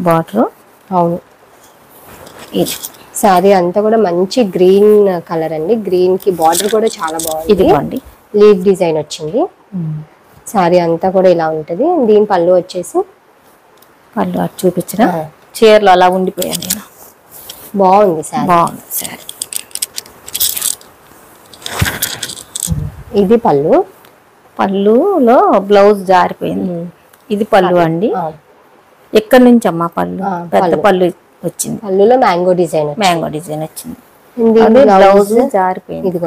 బార్డర్. అవును. ఇది శారీ అంతా కూడా మంచి గ్రీన్ కలర్ అండి. గ్రీన్ కి బార్డర్ కూడా చాలా బాగుంది. ఇదిగోండి లీవ్ డిజైన్ వచ్చింది. శారీ అంతా కూడా ఇలా ఉంటది. దీని పళ్ళు వచ్చేసి పళ్ళు అటు చూపించిన చీరలు అలా ఉండిపోయాను నేను. బాగుంది శారీ. బాగుంది శారీ. ఇది పళ్ళు. పళ్ళులో బ్లౌజ్ జారిపోయింది. ఇది పళ్ళు అండి. ఎక్కడి నుంచి అమ్మా పళ్ళు? పెద్ద పళ్ళు వచ్చింది. పళ్ళులో మ్యాంగో డిజైన్ వచ్చింది. బ్లౌజ్ జారిపోయింది.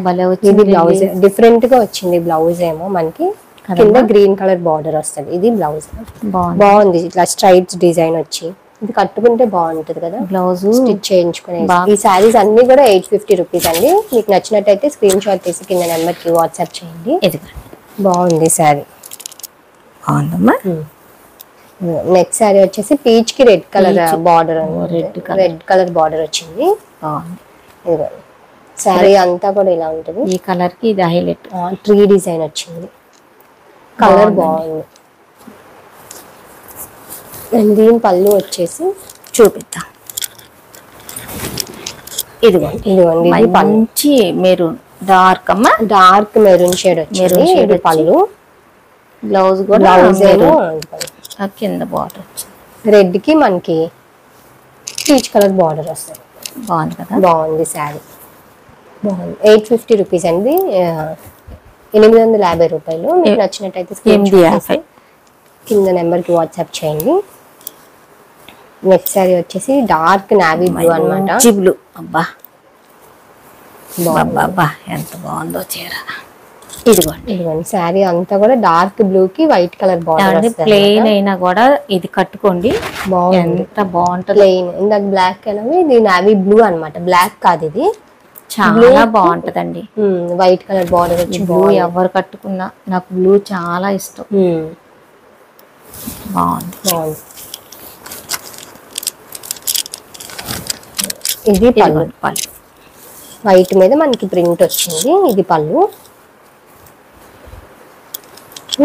భలే వచ్చింది. ఇది బ్లౌజ్ డిఫరెంట్ గా వచ్చింది. బ్లౌజ్ ఏమో మనకి కింద గ్రీన్ కలర్ బార్డర్ వస్తుంది. ఇది బ్లౌజ్ బాగుంది. ఇట్లా స్ట్రైట్స్ డిజైన్ వచ్చి ఇది కట్టుకుంటే బాగుంటది కదా. బ్లౌజ్ స్టిచ్ చేయించుకునే ఈ శారీస్ అన్ని కూడా 850 రూపీస్ అండి. మీకు నచ్చినట్టయితే స్క్రీన్ షాట్ తీసి కింద నెంబర్ కి వాట్సాప్ చేయండి. బాగుంది శారీ. బాగుందమ్మా. నెక్స్ట్ శారీ వచ్చేసి పీచ్ కి red colour border. Red colour border వచ్చింది. ఇదిగో శారీ అంతా కూడా ఇలా ఉంటుంది. ఈ కలర్ కి ఇది హైలైట్. ట్రీ డిజైన్ వచ్చింది. కలర్ బాగుంది. దీని పళ్ళు వచ్చేసి చూపిద్దాం. ఇదిగోండి మంచి మెరూన్ డార్క్ అమ్మా. డార్క్ మెరూన్ షేడ్ వచ్చింది పళ్ళు. బ్లౌజ్ కూడా కింద బార్డర్ వచ్చింది. రెడ్ కి మనకి పీచ్ కలర్ బార్డర్ వస్తుంది. బాగుంది కదా. బాగుంది శారీ. బాగుంది. 850 రూపీస్ అండి. 850 రూపాయలు. మీకు నచ్చినట్టయితే కింద నెంబర్ కి వాట్సాప్ చేయండి. నెక్స్ట్ శారీ వచ్చేసి డార్క్ నావీ బ్లూ అన్నమాట. బ్లూ అబ్బా ఎంత బాగుందో చీర. ఇదిగోండి శారీ అంతా కూడా డార్క్ బ్లూ కి వైట్ కలర్ బార్డర్. ప్లెయిన్ అయినా కూడా ఇది కట్టుకోండి. ఎంత బాగుంటుంది. ప్లెయిన్ ఇందాక బ్లాక్ కలర్, ఇది నావీ బ్లూ అన్నమాట. బ్లాక్ కాదు, ఇది చాలా బాగుంటదండి. వైట్ కలర్ బార్డర్ వచ్చి బ్లూ ఎవరు కట్టుకున్నా నాకు బ్లూ చాలా ఇష్టం. బాగుంది. ఇది పళ్ళు. వైట్ మీద మనకి ప్రింట్ వచ్చింది. ఇది పళ్ళు.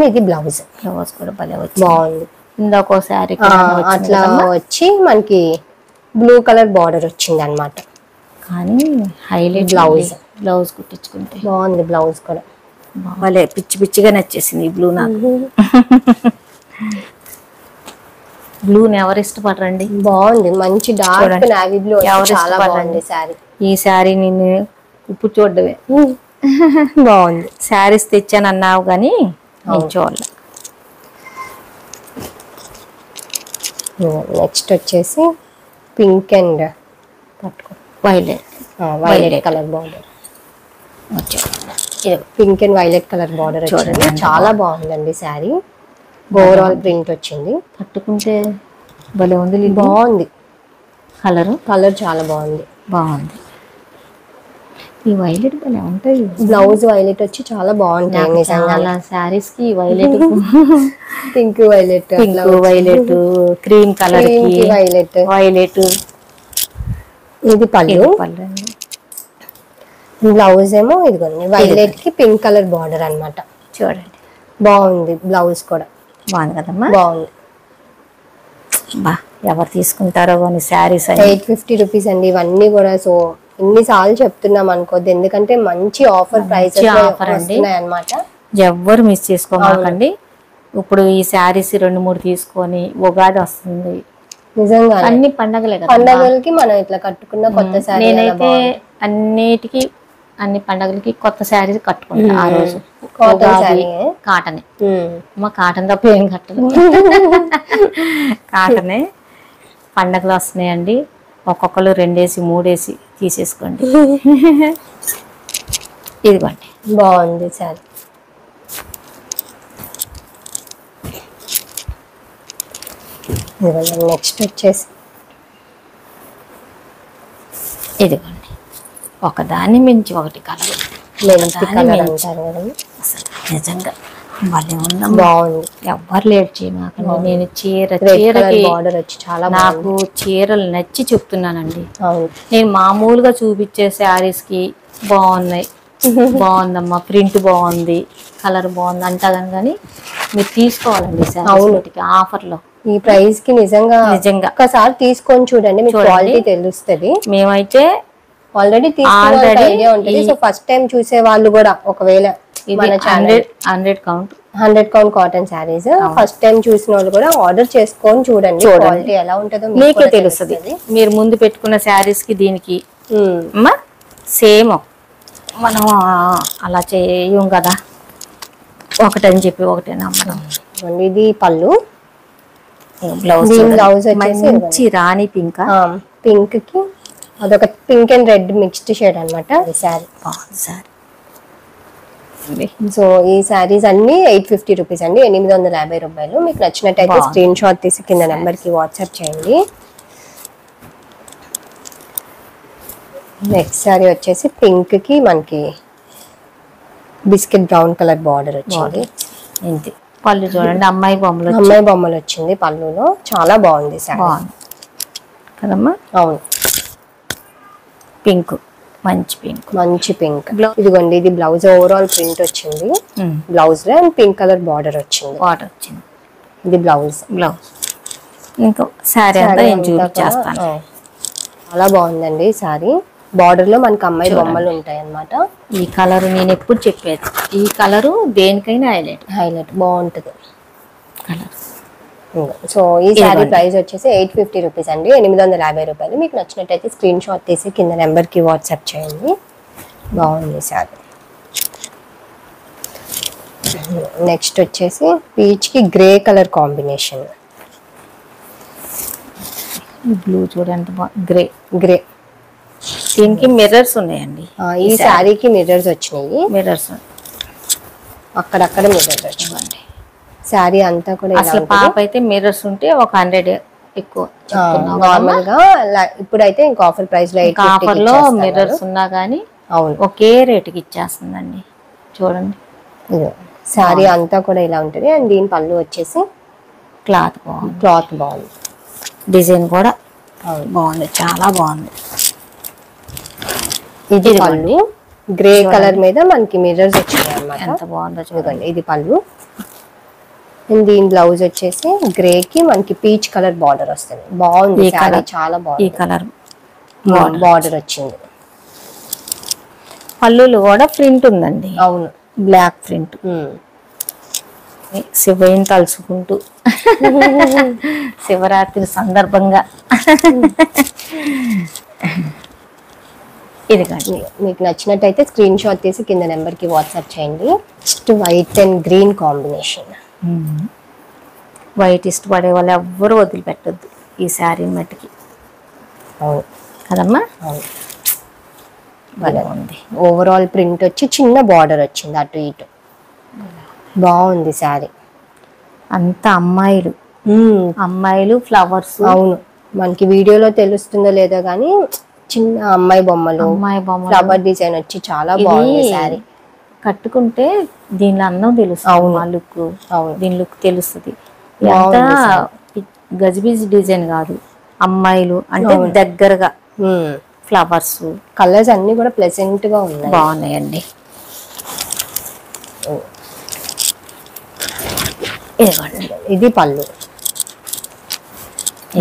ఇది బ్లౌజ్. బ్లౌజ్ కూడా భలే వచ్చింది. బాగుంది. ఇందాకోసారి అట్లా వచ్చి మనకి బ్లూ కలర్ బార్డర్ వచ్చింది అన్నమాట. కానీ హైలైట్ బ్లౌజ్ కుట్టించుకుంటే బాగుంది. బ్లౌజ్ కూడా భలే పిచ్చి పిచ్చిగా నచ్చేసింది ఈ బ్లూ నాకు. బ్లూని ఎవరు ఇష్టపడరండి? బాగుంది. మంచి డార్క్ నావీ బ్లూ. చాలా బాగుంది శారీ. ఈ శారీ నిన్ను ఉప్పు చూడవే. బాగుంది. శారీస్ తెచ్చాను అన్నావు కానీ చూడాలి. నెక్స్ట్ వచ్చేసి pink and violet colour border. Pink and violet colour border వచ్చింది. చాలా బాగుందండి శారీ. ఓవరాల్ ప్రింట్ వచ్చింది. కట్టుకుంటే భలే ఉంది. బాగుంది. కలర్ చాలా బాగుంది. ఈ వైలెట్ భలే ఉంటాయి. బ్లౌజ్ వైలెట్ వచ్చి చాలా బాగుంటాయి. చాలా శారీస్ కి violet, pink violet, violet, cream colour కి వైలెట్. ఇది పళ్ళు. బ్లౌజ్ ఏమో ఇదిగోండి వైలెట్ కి పింక్ కలర్ బార్డర్ అన్నమాట. చూడండి బాగుంది. బ్లౌజ్ కూడా బాగుంది కదమ్మా. బాగుంది. ఎవరు తీసుకుంటారో కొన్ని శారీస్ 850 రూపీస్ అండి ఇవన్నీ కూడా. సో ఎన్నిసార్లు చెప్తున్నాం అనుకోద్దు, ఎందుకంటే మంచి ఆఫర్ ప్రైసెస్ అన్నమాట. ఎవ్వరు మిస్ చేసుకోమాకండి. ఇప్పుడు ఈ శారీస్ 2-3 తీసుకొని ఉగాది వస్తుంది. నిజంగా అన్ని పండగలకి మనం ఇట్లా కట్టుకున్న కొత్త శారీ. నేనైతే అన్ని పండగలకి కొత్త శారీస్ కట్టుకుంటా. ఆ రోజు కాటనే. మా కాటన్ తప్ప ఏం కట్టదు. కాటనే. పండగలు వస్తున్నాయండి. ఒక్కొక్కరు 2-3 తీసేసుకోండి. ఇదిగోండి. బాగుంది శారీ. నెక్స్ట్ వచ్చేసి ఇదిగోండి. ఒకదాన్ని మించి ఒకటి కలర్. నిజంగా భలే ఉందమ్మా. బాగుంది. ఎవ్వరు లేట్ చేయమాకండి. నేను చీరకి నాకు చీరలు నచ్చి చెప్తున్నానండి. నేను మామూలుగా చూపించే శారీస్ కి బాగున్నాయి, బాగుందమ్మా, ప్రింట్ బాగుంది, కలర్ బాగుంది అంటాను కానీ మీరు తీసుకోవాలండి శారీస్ ఆఫర్లో. ఈ ప్రైస్ కి నిజంగా నిజంగా ఒకసారి తీసుకొని చూడండి, మీకు క్వాలిటీ తెలుస్తుంది. మేమైతే ఆల్రెడీ తీసుకున్న ఐడియా ఉంటుంది. సో ఫస్ట్ టైం చూసే వాళ్ళు కూడా ఒకవేళ మన 100 count cotton saris first time చూసిన వాళ్ళు కూడా ఆర్డర్ చేసుకొని చూడండి, క్వాలిటీ ఎలా ఉంటుందో మీకే తెలుస్తుంది. మీరు ముందు పెట్టుకున్న శారీస్ కి దీనికి సేమ్ మనం అలా చేయం కదా, ఒకటని చెప్పి ఒకటే నమ్మడం. ఇది పళ్ళు, బ్లౌజ్ వచ్చేసి మంచి రాణి పింక్, పింక్ కి అదొక pink and red mixed shade అనమాట శారీ. సో ఈ శారీస్ అన్ని 850 రూపీస్ అండి, 850 రూపాయలు. మీకు నచ్చినట్టయితే స్క్రీన్ షాట్ తీసి కింద నెంబర్ కి వాట్సాప్ చేయండి. నెక్స్ట్ శారీ వచ్చేసి పింక్ కి మనకి బిస్కెట్ బ్రౌన్ కలర్ బార్డర్ వచ్చింది. పళ్ళు చూడండి, అమ్మాయి బొమ్మలు వచ్చింది పళ్ళులో, చాలా బాగుంది శారీ కదమ్మా. అవును, పింక్, మంచి పింక్. ఇదిగోండి, ఇది బ్లౌజ్ ఓవరాల్ ప్రింట్ వచ్చింది బ్లౌజ్ లో, అండ్ పింక్ కలర్ బార్డర్ వచ్చింది. ఇది బ్లౌజ్. ఇంకా శారీ అంతా నేను చూపించేస్తాను. చాలా బాగుందండి శారీ. బార్డర్ లో మనకి అమ్మాయి బొమ్మలు ఉంటాయి అన్నమాట. ఈ కలర్ నేను ఎప్పుడు చెప్పేది, ఈ కలరు దేనికైనా హైలైట్ బాగుంటది కలర్. సో ఈ శారీ ప్రైస్ వచ్చేసి 850 రూపీస్ అండి, 850 రూపాయలు. మీకు నచ్చినట్టయితే స్క్రీన్ షాట్ తీసి కింద నెంబర్ కి వాట్సాప్ చేయండి. బాగుంది శారీ. నెక్స్ట్ వచ్చేసి పీచ్ కి గ్రే కలర్ కాంబినేషన్. బ్లూ చూడండి, గ్రే గ్రే. దీనికి మిర్రర్స్ ఉన్నాయండి. ఈ శారీకి మిర్రర్స్ వచ్చినాయి, అక్కడక్కడ మిర్రర్స్ వచ్చినాయండి. శారీ అంతా కూడా అసలు పాప అయితే మిర్రర్స్ ఉంటే ఒక 100 ఎక్కువ నార్మల్ గా. ఇప్పుడైతే ఇంకా ఆఫర్ ప్రైస్ లో ఆఫర్ లో మిర్రర్స్ ఉన్నా గానీ ఒకే రేటుకి ఇచ్చేస్తుందండి. చూడండి, శారీ అంతా కూడా ఇలా ఉంటుంది. అండ్ దీని పళ్ళు వచ్చేసి క్లాత్ బాగుంది, డిజైన్ కూడా బాగుంది, చాలా బాగుంది. ఇది పళ్ళు గ్రే కలర్ మీద మనకి మిర్రర్స్ వచ్చినాయి అన్నమాట. ఎంత బాగుందో చూడండి. ఇది పళ్ళు. దీని బ్లౌజ్ వచ్చేసి గ్రే కి మనకి పీచ్ కలర్ బార్డర్ వస్తుంది. బాగుంది శారీ, చాలా బాగుంది. ఈ కలర్ బార్డర్ వచ్చింది. పళ్ళులు కూడా ప్రింట్ ఉందండి. అవును, బ్లాక్ ప్రింట్. శివయ్యని తలుచుకుంటూ శివరాత్రి సందర్భంగా ఇది మీకు నచ్చినట్టయితే స్క్రీన్ షాట్ తీసి కింద నెంబర్ కి వాట్సాప్ చేయండి. Next white and green combination. White ఇష్టపడే వాళ్ళు ఎవ్వరు వదిలిపెట్టద్దు ఈ శారీ మట్టికి. అవును కదమ్మా. బాగుంది. ఓవరాల్ ప్రింట్ వచ్చి చిన్న బార్డర్ వచ్చింది అటు ఇటు. బాగుంది శారీ. అంత అమ్మాయిలు ఫ్లవర్స్. అవును, మనకి వీడియోలో తెలుస్తుందో లేదో కానీ చిన్న అమ్మాయి బొమ్మలు ఫ్లవర్ డిజైన్ వచ్చి చాలా బాగుంది శారీ. కట్టుకుంటే దీనిలో అందం తెలుస్తుంది, లుక్. దీని లుక్ తెలుస్తుంది. గజిబిజి డిజైన్ కాదు, అమ్మాయిలు అంటే దగ్గరగా ఫ్లవర్స్. కలర్స్ అన్ని కూడా ప్లెజెంట్ గా ఉన్నాయి, బాగున్నాయండి. ఇది పళ్ళు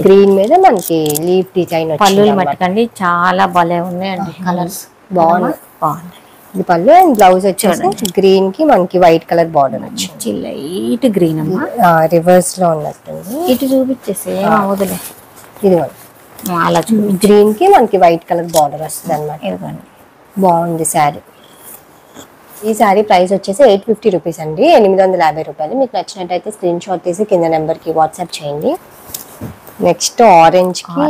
గ్రీన్ మీద మనకి లీఫ్ డిజైన్. పళ్ళు మట్టుకండి చాలా భలే ఉన్నాయండి, కలర్స్ బాగున్నాయి. ఇది పళ్ళు. అండ్ బ్లౌజ్ వచ్చేసి గ్రీన్ కి మనకి వైట్ కలర్ బార్డర్ వచ్చింది. లైట్ గ్రీన్ అమ్మా, రివర్స్ లో ఉన్నట్టుంది. ఇటు చూపించేసి వదిలే. ఇది అలా గ్రీన్ కి మనకి వైట్ కలర్ బార్డర్ వస్తుంది అన్నమాట. బాగుంది శారీ. ఈ శారీ ప్రైస్ వచ్చేసి 850 రూపీస్ అండి, 850 రూపాయలు. మీకు నచ్చినట్టయితే స్క్రీన్ షాట్ తీసి కింద నెంబర్ కి వాట్సాప్ చేయండి. నెక్స్ట్ ఆరెంజ్ కి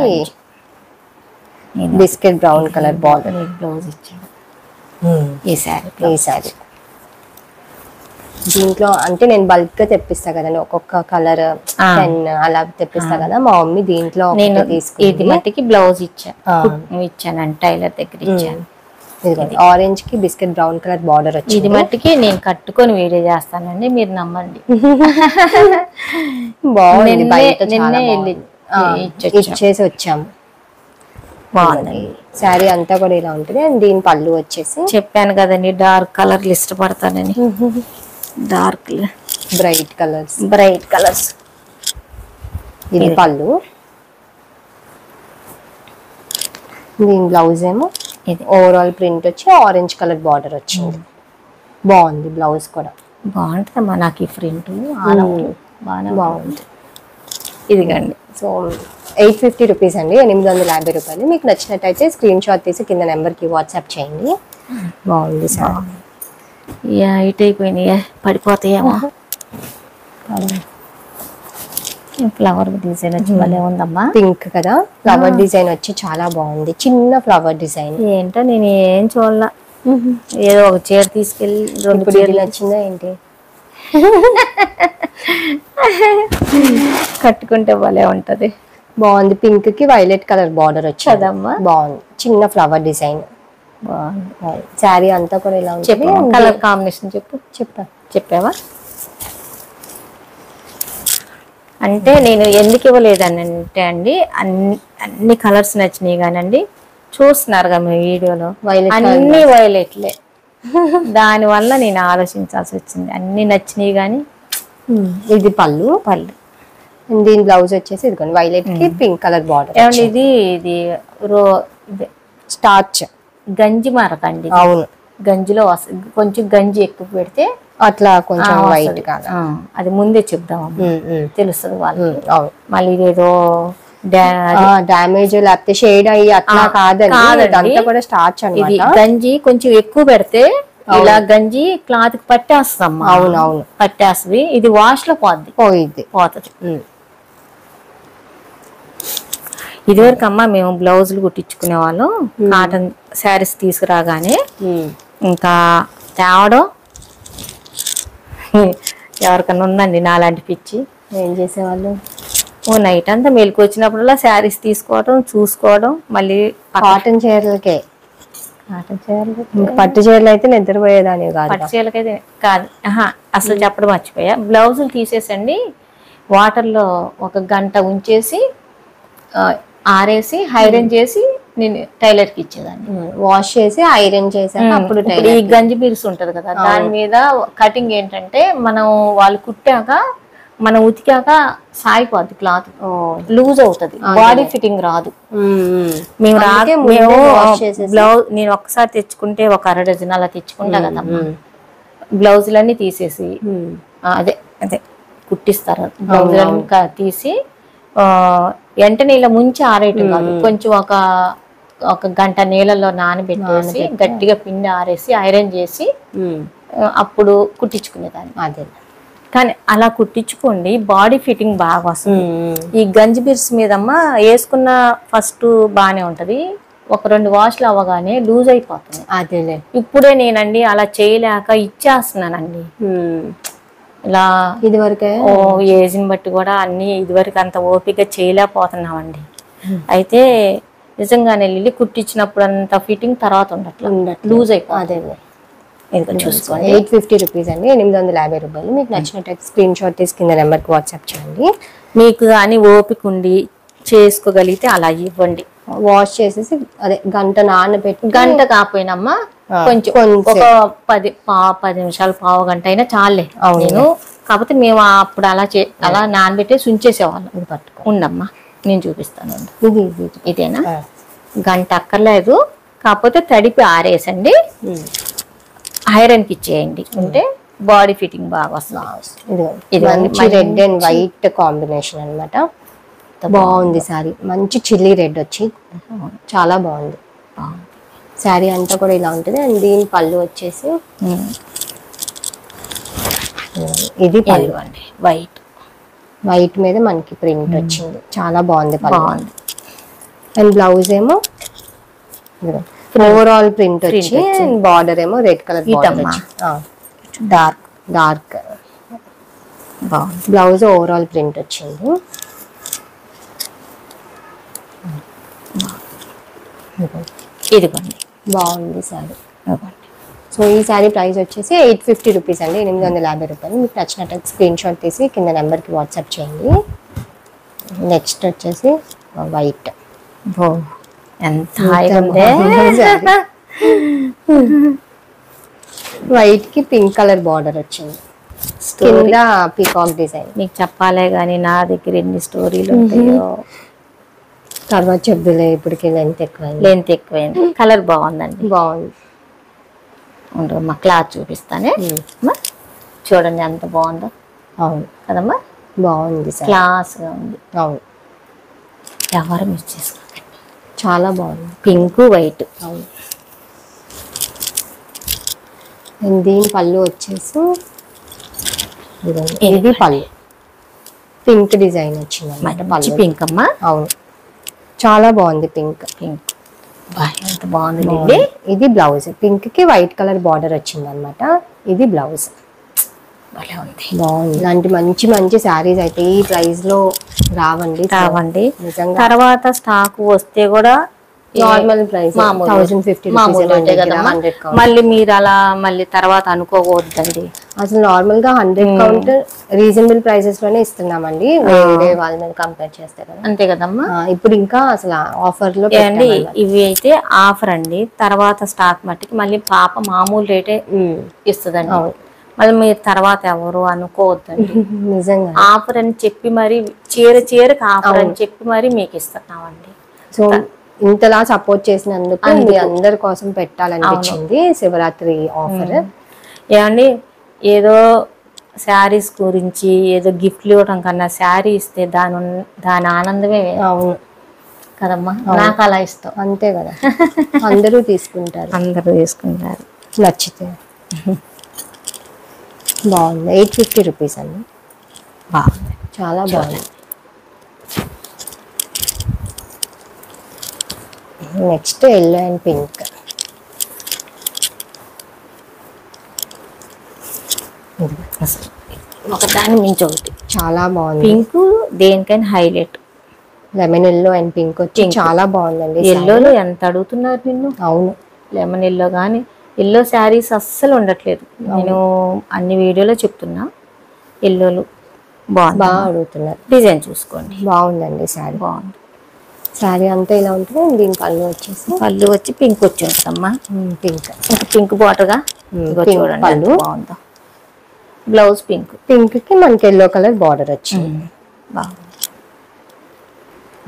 biscuit brown colour border blouse ఇచ్చాడు. ఈ శారీ దీంట్లో అంటే నేను బల్క్ గా తెప్పిస్తా కదండి, ఒక్కొక్క కలర్ 10 అలా తెప్పిస్తా కదా. మా మమ్మీ దీంట్లో ఇది మట్టికి బ్లౌజ్ ఇచ్చాను టైలర్ దగ్గర ఇచ్చాను. ఆరెంజ్ కి బిస్కెట్ బ్రౌన్ కలర్ బార్డర్ వచ్చింది. ఇది మట్టికి నేను కట్టుకొని వీడియో చేస్తానండి, మీరు నమ్మండి. బాగుంది. బయట ఇచ్చేసి వచ్చాము. బాగుందండి. శారీ అంతా కూడా ఇలా ఉంటుంది. అండ్ దీని పళ్ళు వచ్చేసి చెప్పాను కదండి డార్క్ కలర్లు ఇష్టపడతానని. Dark bright colours. ఇది పళ్ళు. దీని బ్లౌజ్ ఏమో ఇది ఓవరాల్ ప్రింట్ వచ్చి ఆరెంజ్ కలర్ బార్డర్ వచ్చింది. బాగుంది బ్లౌజ్ కూడా. బాగుంటుందమ్మా నాకు ఈ ప్రింట్ బాగా బాగుంది. ఇదిగండి. సో 850 రూపీస్ అండి, 850 రూపాయలు. మీకు నచ్చినట్టయితే స్క్రీన్ షాట్ తీసి కింద నెంబర్కి వాట్సాప్ చేయండి. బాగుంది సార్. ఇటు అయిపోయినాయి పడిపోతాయేమో. ఫ్లవర్ డిజైన్ వచ్చి భలే ఉందమ్మా. పింక్ కదా, ఫ్లవర్ డిజైన్ వచ్చి చాలా బాగుంది. చిన్న ఫ్లవర్ డిజైన్. ఏంటో నేను ఏం చూడాల, ఏదో ఒక చీర తీసుకెళ్ళి 2 చీరలు నచ్చిందా ఏంటి? కట్టుకుంటే భలే ఉంటది. బాగుంది. పింక్ కి వైలెట్ కలర్ బార్డర్ వచ్చి కదమ్మా. బాగుంది. చిన్న ఫ్లవర్ డిజైన్ బాగుంది. శారీ అంతా కూడా ఇలా ఉంటుంది. కలర్ కాంబినేషన్ చెప్పావా? అంటే నేను ఎందుకు ఇవ్వలేదని అంటే అండి, అన్ని కలర్స్ నచ్చినాయి కానండి, చూస్తున్నారుగా మీ వీడియోలో అన్ని వైలెట్లే. దానివల్ల నేను ఆలోచించాల్సి వచ్చింది. అన్ని నచ్చినాయి కానీ. ఇది పళ్ళు. దీని బ్లౌజ్ వచ్చేసి ఇదిగోండి వైలెట్ కి పింక్ కలర్ బార్డర్. ఇది ఇది స్టార్చ్ గంజి మరకండి. అవును, గంజిలో కొంచెం గంజి ఎక్కువ పెడితే అట్లా కొంచెం వైట్ కాదు. అది ముందే చెప్దాం, తెలుస్తుంది వాళ్ళకి. మళ్ళీ ఇదేదో డ్యామేజ్ లేకపోతే షేడ్ అయ్యి అట్లా కాదండి, కూడా స్టార్చ్ ఇది గంజి కొంచెం ఎక్కువ పెడితే ఇలా గంజి క్లాత్ కి పట్టేస్తాం. అవునవును, పట్టేస్తుంది. ఇది వాష్ లో పోతుంది. ఇదివరకు అమ్మ మేము బ్లౌజులు కుట్టించుకునే వాళ్ళం. కాటన్ శారీస్ తీసుకురాగానే ఇంకా తేవడం ఎవరికన్నా ఉందండి నాలాంటి పిచ్చి. ఏం చేసేవాళ్ళు? నైట్ అంతా మెలకు వచ్చినప్పుడల్లా శారీస్ తీసుకోవడం, చూసుకోవడం. మళ్ళీ కాటన్ చీరలకే. పట్టు చీరలు అయితే నిద్రపోయేదాన్ని కాదు. పట్టు చీరలకైతే కాదు. అసలు చెప్పడం మర్చిపోయా. బ్లౌజులు తీసేసండి, వాటర్లో 1 గంట ఉంచేసి ఆరేసి ఐరన్ చేసి నేను టైలర్ కి ఇచ్చేదాన్ని. వాష్ చేసి ఐరన్ చేసాక అప్పుడు ఈ గంజి బిరుసు ఉంటది కదా, దాని మీద కటింగ్ ఏంటంటే మనం వాళ్ళు కుట్టాక మనం ఉతికాక సాగిపోద్ది, క్లాత్ లూజ్ అవుతుంది, బాడీ ఫిట్టింగ్ రాదు. మేము బ్లౌజ్ నేను ఒక్కసారి తెచ్చుకుంటే 1 అర డజన్ అలా తెచ్చుకుంటా కదా, బ్లౌజులన్నీ తీసేసి అదే అదే కుట్టిస్తారు. బ్లౌజులన్నీ తీసి వెంటనే ఇలా ముంచి ఆరేయటం కాదు, కొంచెం ఒక గంట నీళ్ళలో నానబెట్టేసి గట్టిగా పిండి ఆరేసి ఐరన్ చేసి అప్పుడు కుట్టించుకునేదాన్ని. అదే కానీ అలా కుట్టించుకోండి, బాడీ ఫిట్టింగ్ బాగా వస్తుంది. ఈ గంజి బిర్స్ మీదమ్మా వేసుకున్న ఫస్ట్ బాగానే ఉంటది, 1-2 వాష్లు అవ్వగానే లూజ్ అయిపోతుంది. అదేలే. ఇప్పుడే నేనండి అలా చేయలేక ఇచ్చేస్తున్నానండి. ఇలా ఇదివరకే ఏజ్ని బట్టి కూడా అన్ని ఇదివరకు అంత ఓపిక చేయలేకపోతున్నామండి. అయితే నిజంగానే లిల్లీ కుట్టించినప్పుడు అంత ఫిట్టింగ్ తర్వాత ఉండట్లేదు, లూజ్ అయిపోతుంది. చూసుకోండి. 850 రూపీస్ అండి, 850 రూపాయలు. మీకు నచ్చినట్టయితే స్క్రీన్ షాట్ తీసి కింద నెంబర్కి వాట్సాప్ చేయండి. మీకు కానీ ఓపిక ఉండి చేసుకోగలిగితే అలా ఇవ్వండి. వాష్ చేసేసి అదే గంట నానబెట్టి, గంట కాకపోయినమ్మా కొంచెం ఒక 10 నిమిషాలు, పావు గంట అయినా చాలే. నేను కాకపోతే మేము అప్పుడు అలా నానబెట్టేసి ఉంచేసేవాళ్ళం. ఇది పట్టుకో ఉండమ్మా, నేను చూపిస్తాను. ఇదేనా? గంట అక్కర్లేదు, కాకపోతే తడిపి ఆరేసండి, ఐరన్ కి ఇచ్చేయండి, అంటే బాడీ ఫిట్టింగ్ బాగా వస్తుంది. ఇది మంచి రెడ్ అండ్ వైట్ కాంబినేషన్ అన్నమాట. బాగుంది సారీ, మంచి చిల్లీ రెడ్ వచ్చి చాలా బాగుంది. శారీ అంతా కూడా ఇలా ఉంటుంది. అండ్ దీని పళ్ళు వచ్చేసి ఇది పళ్ళు అండి, వైట్ మీద మనకి ప్రింట్ వచ్చింది, చాలా బాగుంది పళ్ళు. అండ్ బ్లౌజ్ ఏమో ఓవరాల్ ప్రింట్ వచ్చి బార్డర్ ఏమో red colour dark blouse overall print వచ్చింది. ఇదిగోండి, బాగుంది సారీ. సో ఈ శారీ ప్రైస్ వచ్చేసి 850 రూపీస్ అండి, 850 రూపాయలు. మీకు నచ్చినట్టు స్క్రీన్ షాట్ తీసి కింద నెంబర్కి వాట్సాప్ చేయండి. నెక్స్ట్ వచ్చేసి వైట్. ఎంత హాయిగా ఉందే. వైట్ కి పింక్ కలర్ బార్డర్ వచ్చింది, కింద పీకాక్ డిజైన్. మీకు చెప్పాలే గానీ నా దగ్గర ఎన్ని స్టోరీలు ఉంటాయో. తర్వాత చెప్పులే, ఇప్పటికి లెంత్ ఎక్కువైంది. కలర్ బాగుందండి, బాగుంది. ఉండమ్మా క్లాత్ చూపిస్తానే. చూడండి ఎంత బాగుందో. అవును కదమ్మా, బాగుంది, క్లాస్గా ఉంది. అవును, ఎవరు మిస్ చేసుకోండి. చాలా బాగుంది, పింక్ వైట్. అవును. దీని పళ్ళు వచ్చేసి ఇది పళ్ళు పింక్ డిజైన్ వచ్చింది అన్నమాట. మంచి పింక్ అమ్మా. అవును, చాలా బాగుంది పింక్. ఎంత బాగుంది. ఇది బ్లౌజ్, పింక్ కి వైట్ కలర్ బార్డర్ వచ్చింది అనమాట. ఇది బ్లౌజ్. బాగుంది. ఇలాంటి మంచి మంచి శారీస్ అయితే ఈ ప్రైస్ లో రావండి నిజంగా. తర్వాత స్టాక్ వస్తే కూడా నార్మల్ ప్రైస్ 1050 మళ్ళీ మీరు అలా మళ్ళీ తర్వాత అనుకోవద్దండి. అసలు నార్మల్ గా 100 కౌంట్ రీజనబుల్ ప్రైసెస్ లోనే ఇస్తున్నామండి, వేరే వాళ్ళ మీద కంపేర్ చేస్తే కదా. అంతే కదమ్మా. ఇప్పుడు ఇంకా అసలు ఆఫర్ లో ఇవి అయితే ఆఫర్ అండి. తర్వాత స్టాక్ మట్టికి మళ్ళీ పాప మామూలు రేటే ఇస్తుందండి. మళ్ళీ మీరు తర్వాత ఎవరు అనుకోవద్దండి. నిజంగా ఆఫర్ అని చెప్పి మరి చీరకు ఆఫర్ అని చెప్పి మరి మీకు ఇస్తున్నామండి. సో ఇంతలా సపోర్ట్ చేసినందుకు మీ అందరి కోసం పెట్టాలనిపించింది శివరాత్రి ఆఫర్. ఏమండి, ఏదో శారీస్ గురించి ఏదో గిఫ్ట్లు ఇవ్వడం కన్నా శారీ ఇస్తే దాని ఆనందమే. అవును కదమ్మా, నాకు అలా ఇస్తాం. అంతే కదా, అందరూ తీసుకుంటారు. నచ్చితే. బాగుంది, 850 రూపీస్ అండి. బాగుంది, చాలా బాగుంది. Next yellow and pink. ఒకదాని మించి ఒకటి చాలా బాగుంది. పింక్ దేనికైనా highlight. Lemon yellow and pink వచ్చి చాలా బాగుందండి. ఎల్లోలో ఎంత అడుగుతున్నారు నిన్ను. అవును, లెమన్ ఎల్లో కానీ ఎల్లో శారీస్ అస్సలు ఉండట్లేదు. నేను అన్ని వీడియోలో చెప్తున్నా, ఎల్లోలు బాగా అడుగుతున్నారు. డిజైన్ చూసుకోండి, బాగుందండి శారీ. బాగుంది. శారీ అంతా ఇలా ఉంటుంది. దీని పళ్ళు వచ్చి పింక్ వచ్చి ఉంటుందమ్మా. పింక్ బాటర్గా చూడండి పళ్ళు బాగుందా. బ్లౌజ్ పింక్ కి మనకి ఎల్లో కలర్ బార్డర్ వచ్చింది. బాగుంది,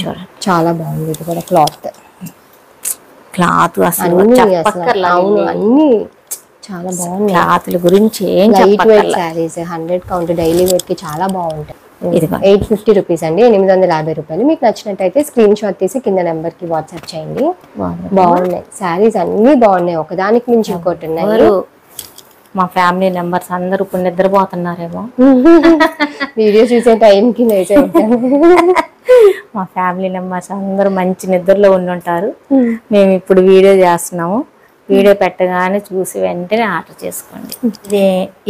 చూడండి చాలా బాగుంది. ఇది కూడా క్లాత్ అసలు అన్ని చాలా బాగుంది. క్లాత్ల గురించి ఏం light weight saris 100 count daily wear కి చాలా బాగుంటాయి. 850 రూపీస్ అండి, 850 రూపాయలు. మీకు నచ్చినట్టయితే స్క్రీన్ షాట్ తీసి కింద నెంబర్ కి వాట్సాప్ చేయండి. బాగున్నాయి శారీస్, అన్ని బాగున్నాయి, ఒకదానికి మించి ఇంకోటి ఉన్నాయి. మా ఫ్యామిలీ మెంబర్స్ అందరూ ఇప్పుడు నిద్రపోతున్నారేమో. వీడియో చూసే టైంకి మా ఫ్యామిలీ మెంబర్స్ అందరూ మంచి నిద్రలో ఉండుంటారు. మేము ఇప్పుడు వీడియో చేస్తున్నాము. వీడియో పెట్టగానే చూసి వెంటనే ఆర్డర్ చేసుకోండి.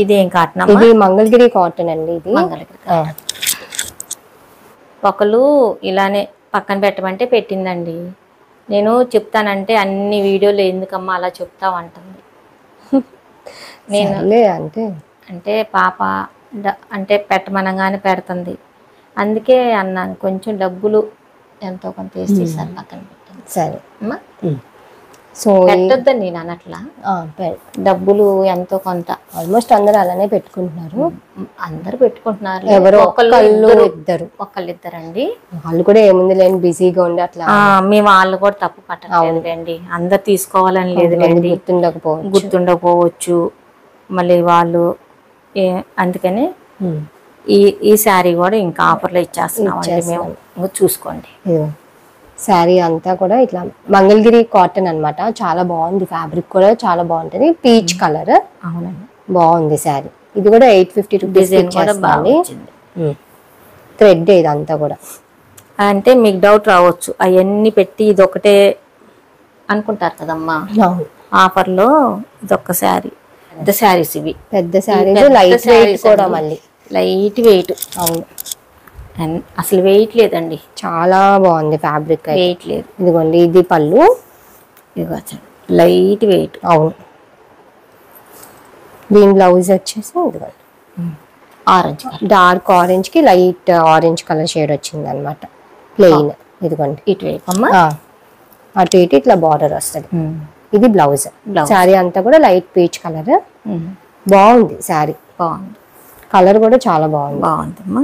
ఇదేం కాటన్? ఇది మంగళగిరి కాటన్ అండి. ఇది మంగళగిరి కాటన్. ఒకళ్ళు ఇలానే పక్కన పెట్టమంటే పెట్టిందండి. నేను చెప్తానంటే అన్ని వీడియోలు ఎందుకమ్మా అలా చెప్తావంటుంది. నేను అంటే పాప అంటే పెట్టమనగానే పెడుతుంది, అందుకే అన్నాను కొంచెం డబ్బులు ఎంతో కొంత వేసేసాను పక్కన పెట్టండి. సరే అమ్మా, సో పెట్టొద్దని నేను అనట్లా, డబ్బులు ఎంతో కొంత. ఆల్మోస్ట్ అందరూ అలానే పెట్టుకుంటున్నారు. అందరు పెట్టుకుంటున్నారు. ఎవరో ఒక్కళ్ళిద్దరండి. వాళ్ళు కూడా ఏముంది లేని బిజీగా ఉండి అట్లా. మేము వాళ్ళు కూడా తప్పు పట్టలేదండి. అందరు తీసుకోవాలని లేదు, గుర్తుండకపోవచ్చు. మళ్ళీ వాళ్ళు అందుకని ఈ శారీ కూడా ఇంకా ఆఫర్లో ఇచ్చేస్తున్నాం. మేము చూసుకోండి. శారీ అంతా కూడా ఇట్లా మంగళగిరి కాటన్ అన్నమాట. చాలా బాగుంది, ఫ్యాబ్రిక్ కూడా చాలా బాగుంటది. Peach colour. అవునండి, బాగుంది శారీ. ఇది కూడా 850 రూపీస్. థ్రెడ్ ఇదంతా కూడా. అంటే మీకు డౌట్ రావచ్చు, అవన్నీ పెట్టి ఇది ఒకటే అనుకుంటారు కదమ్మా. ఆఫర్లో ఇదొక్క శారీ. పెద్ద శారీస్ ఇవి, పెద్ద శారీస్, లైట్ వెయిట్ కూడా. మళ్ళీ లైట్ వెయిట్. అవును, అసలు వెయిట్ లేదండి, చాలా బాగుంది ఫ్యాబ్రిక్. వెయిట్ లేదు. ఇదిగోండి, ఇది పళ్ళు. ఇదిగో లైట్ వెయిట్. అవును, దీని బ్లౌజ్ వచ్చేసి ఇదిగోండి ఆరెంజ్, డార్క్ ఆరెంజ్ కి లైట్ ఆరెంజ్ కలర్ షేడ్ వచ్చింది అనమాట. ప్లెయిన్. ఇదిగోండి ఇటువైపు అమ్మా. అటు ఇటు ఇట్లా బార్డర్ వస్తుంది. ఇది బ్లౌజ్. శారీ అంతా కూడా లైట్ పీచ్ కలర్. బాగుంది శారీ, బాగుంది. కలర్ కూడా చాలా బాగుందమ్మా.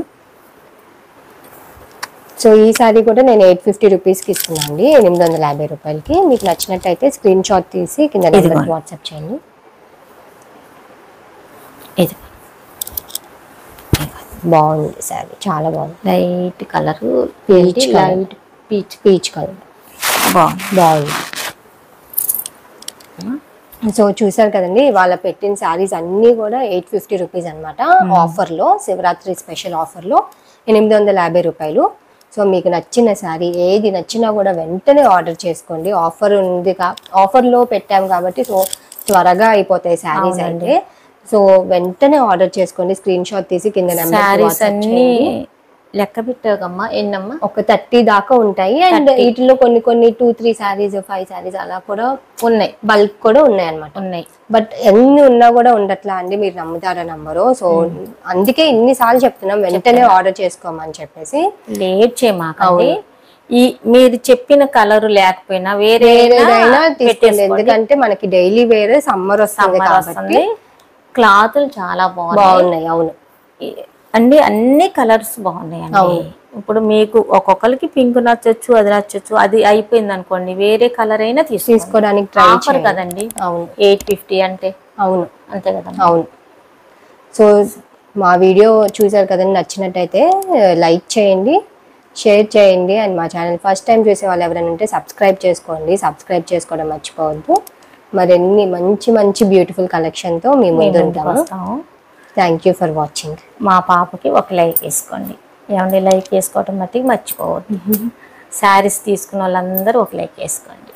సో ఈ శారీ కూడా నేను 850 రూపీస్కి ఇస్తున్నాను అండి, 850 రూపాయలకి. మీకు నచ్చినట్టయితే స్క్రీన్ షాట్ తీసి కింద నెంబర్కి వాట్సాప్ చేయండి. ఇది బాగుంది శారీ, చాలా బాగుంది. Light colour, light peach colour బాగుంది. సో చూసారు కదండి, వాళ్ళ పెట్టిన శారీస్ అన్నీ కూడా 850 రూపీస్ అనమాట. ఆఫర్లో, శివరాత్రి స్పెషల్ ఆఫర్లో 850 రూపాయలు. సో మీకు నచ్చిన శారీ ఏది నచ్చినా కూడా వెంటనే ఆర్డర్ చేసుకోండి. ఆఫర్ ఉంది, ఆఫర్లో పెట్టాము కాబట్టి సో త్వరగా అయిపోతాయి శారీస్ అంటే. సో వెంటనే ఆర్డర్ చేసుకోండి, స్క్రీన్ షాట్ తీసి కింద నెంబర్ లెక్క పెట్టాకమ్మా. ఎన్నమ్మా? ఒక 30 దాకా ఉంటాయి. అండ్ వీటిలో కొన్ని 2-3 శారీస్ 5 శారీస్ అలా కూడా ఉన్నాయి, బల్క్ కూడా ఉన్నాయి అనమాట. ఉన్నాయి, బట్ ఎన్ని ఉన్నా కూడా ఉండట్లా అండి, మీరు నమ్ముతారా నమ్మరు. సో అందుకే ఇన్నిసార్లు చెప్తున్నాం వెంటనే ఆర్డర్ చేసుకోమని చెప్పేసి. లేట్ చేయమాకండి. ఈ మీరు చెప్పిన కలర్ లేకపోయినా వేరే తీసుకోండి, ఎందుకంటే మనకి డైలీ వేరే సమ్మర్ వస్తుంది కాబట్టి క్లాతులు చాలా బాగున్నాయి. అవును అండి, అన్ని కలర్స్ బాగున్నాయండి. ఇప్పుడు మీకు ఒక్కొక్కరికి పింక్ నచ్చొచ్చు, అది నచ్చొచ్చు, అది అయిపోయింది అనుకోండి వేరే కలర్ అయినా తీసుకోవడానికి ట్రై ఆఫర్ కదండి. అవును, 850 అంటే అవును, అంతే కదా. అవును. సో మా వీడియో చూసారు కదండి, నచ్చినట్టయితే లైక్ చేయండి, షేర్ చేయండి. అండ్ మా ఛానల్ ఫస్ట్ టైం చూసే వాళ్ళు ఎవరైనా ఉంటే సబ్స్క్రైబ్ చేసుకోండి, సబ్స్క్రైబ్ చేసుకోవడం మర్చిపోవద్దు. మరిన్ని మంచి బ్యూటిఫుల్ కలెక్షన్తో మీ ముందు ఉంటాము. Thank you for watching. మా పాపకి ఒక లైక్ వేసుకోండి, ఏమండి లైక్ వేసుకోవటం మట్టికి మర్చిపోవద్దు. శారీస్ తీసుకున్న వాళ్ళందరూ ఒక లైక్ వేసుకోండి.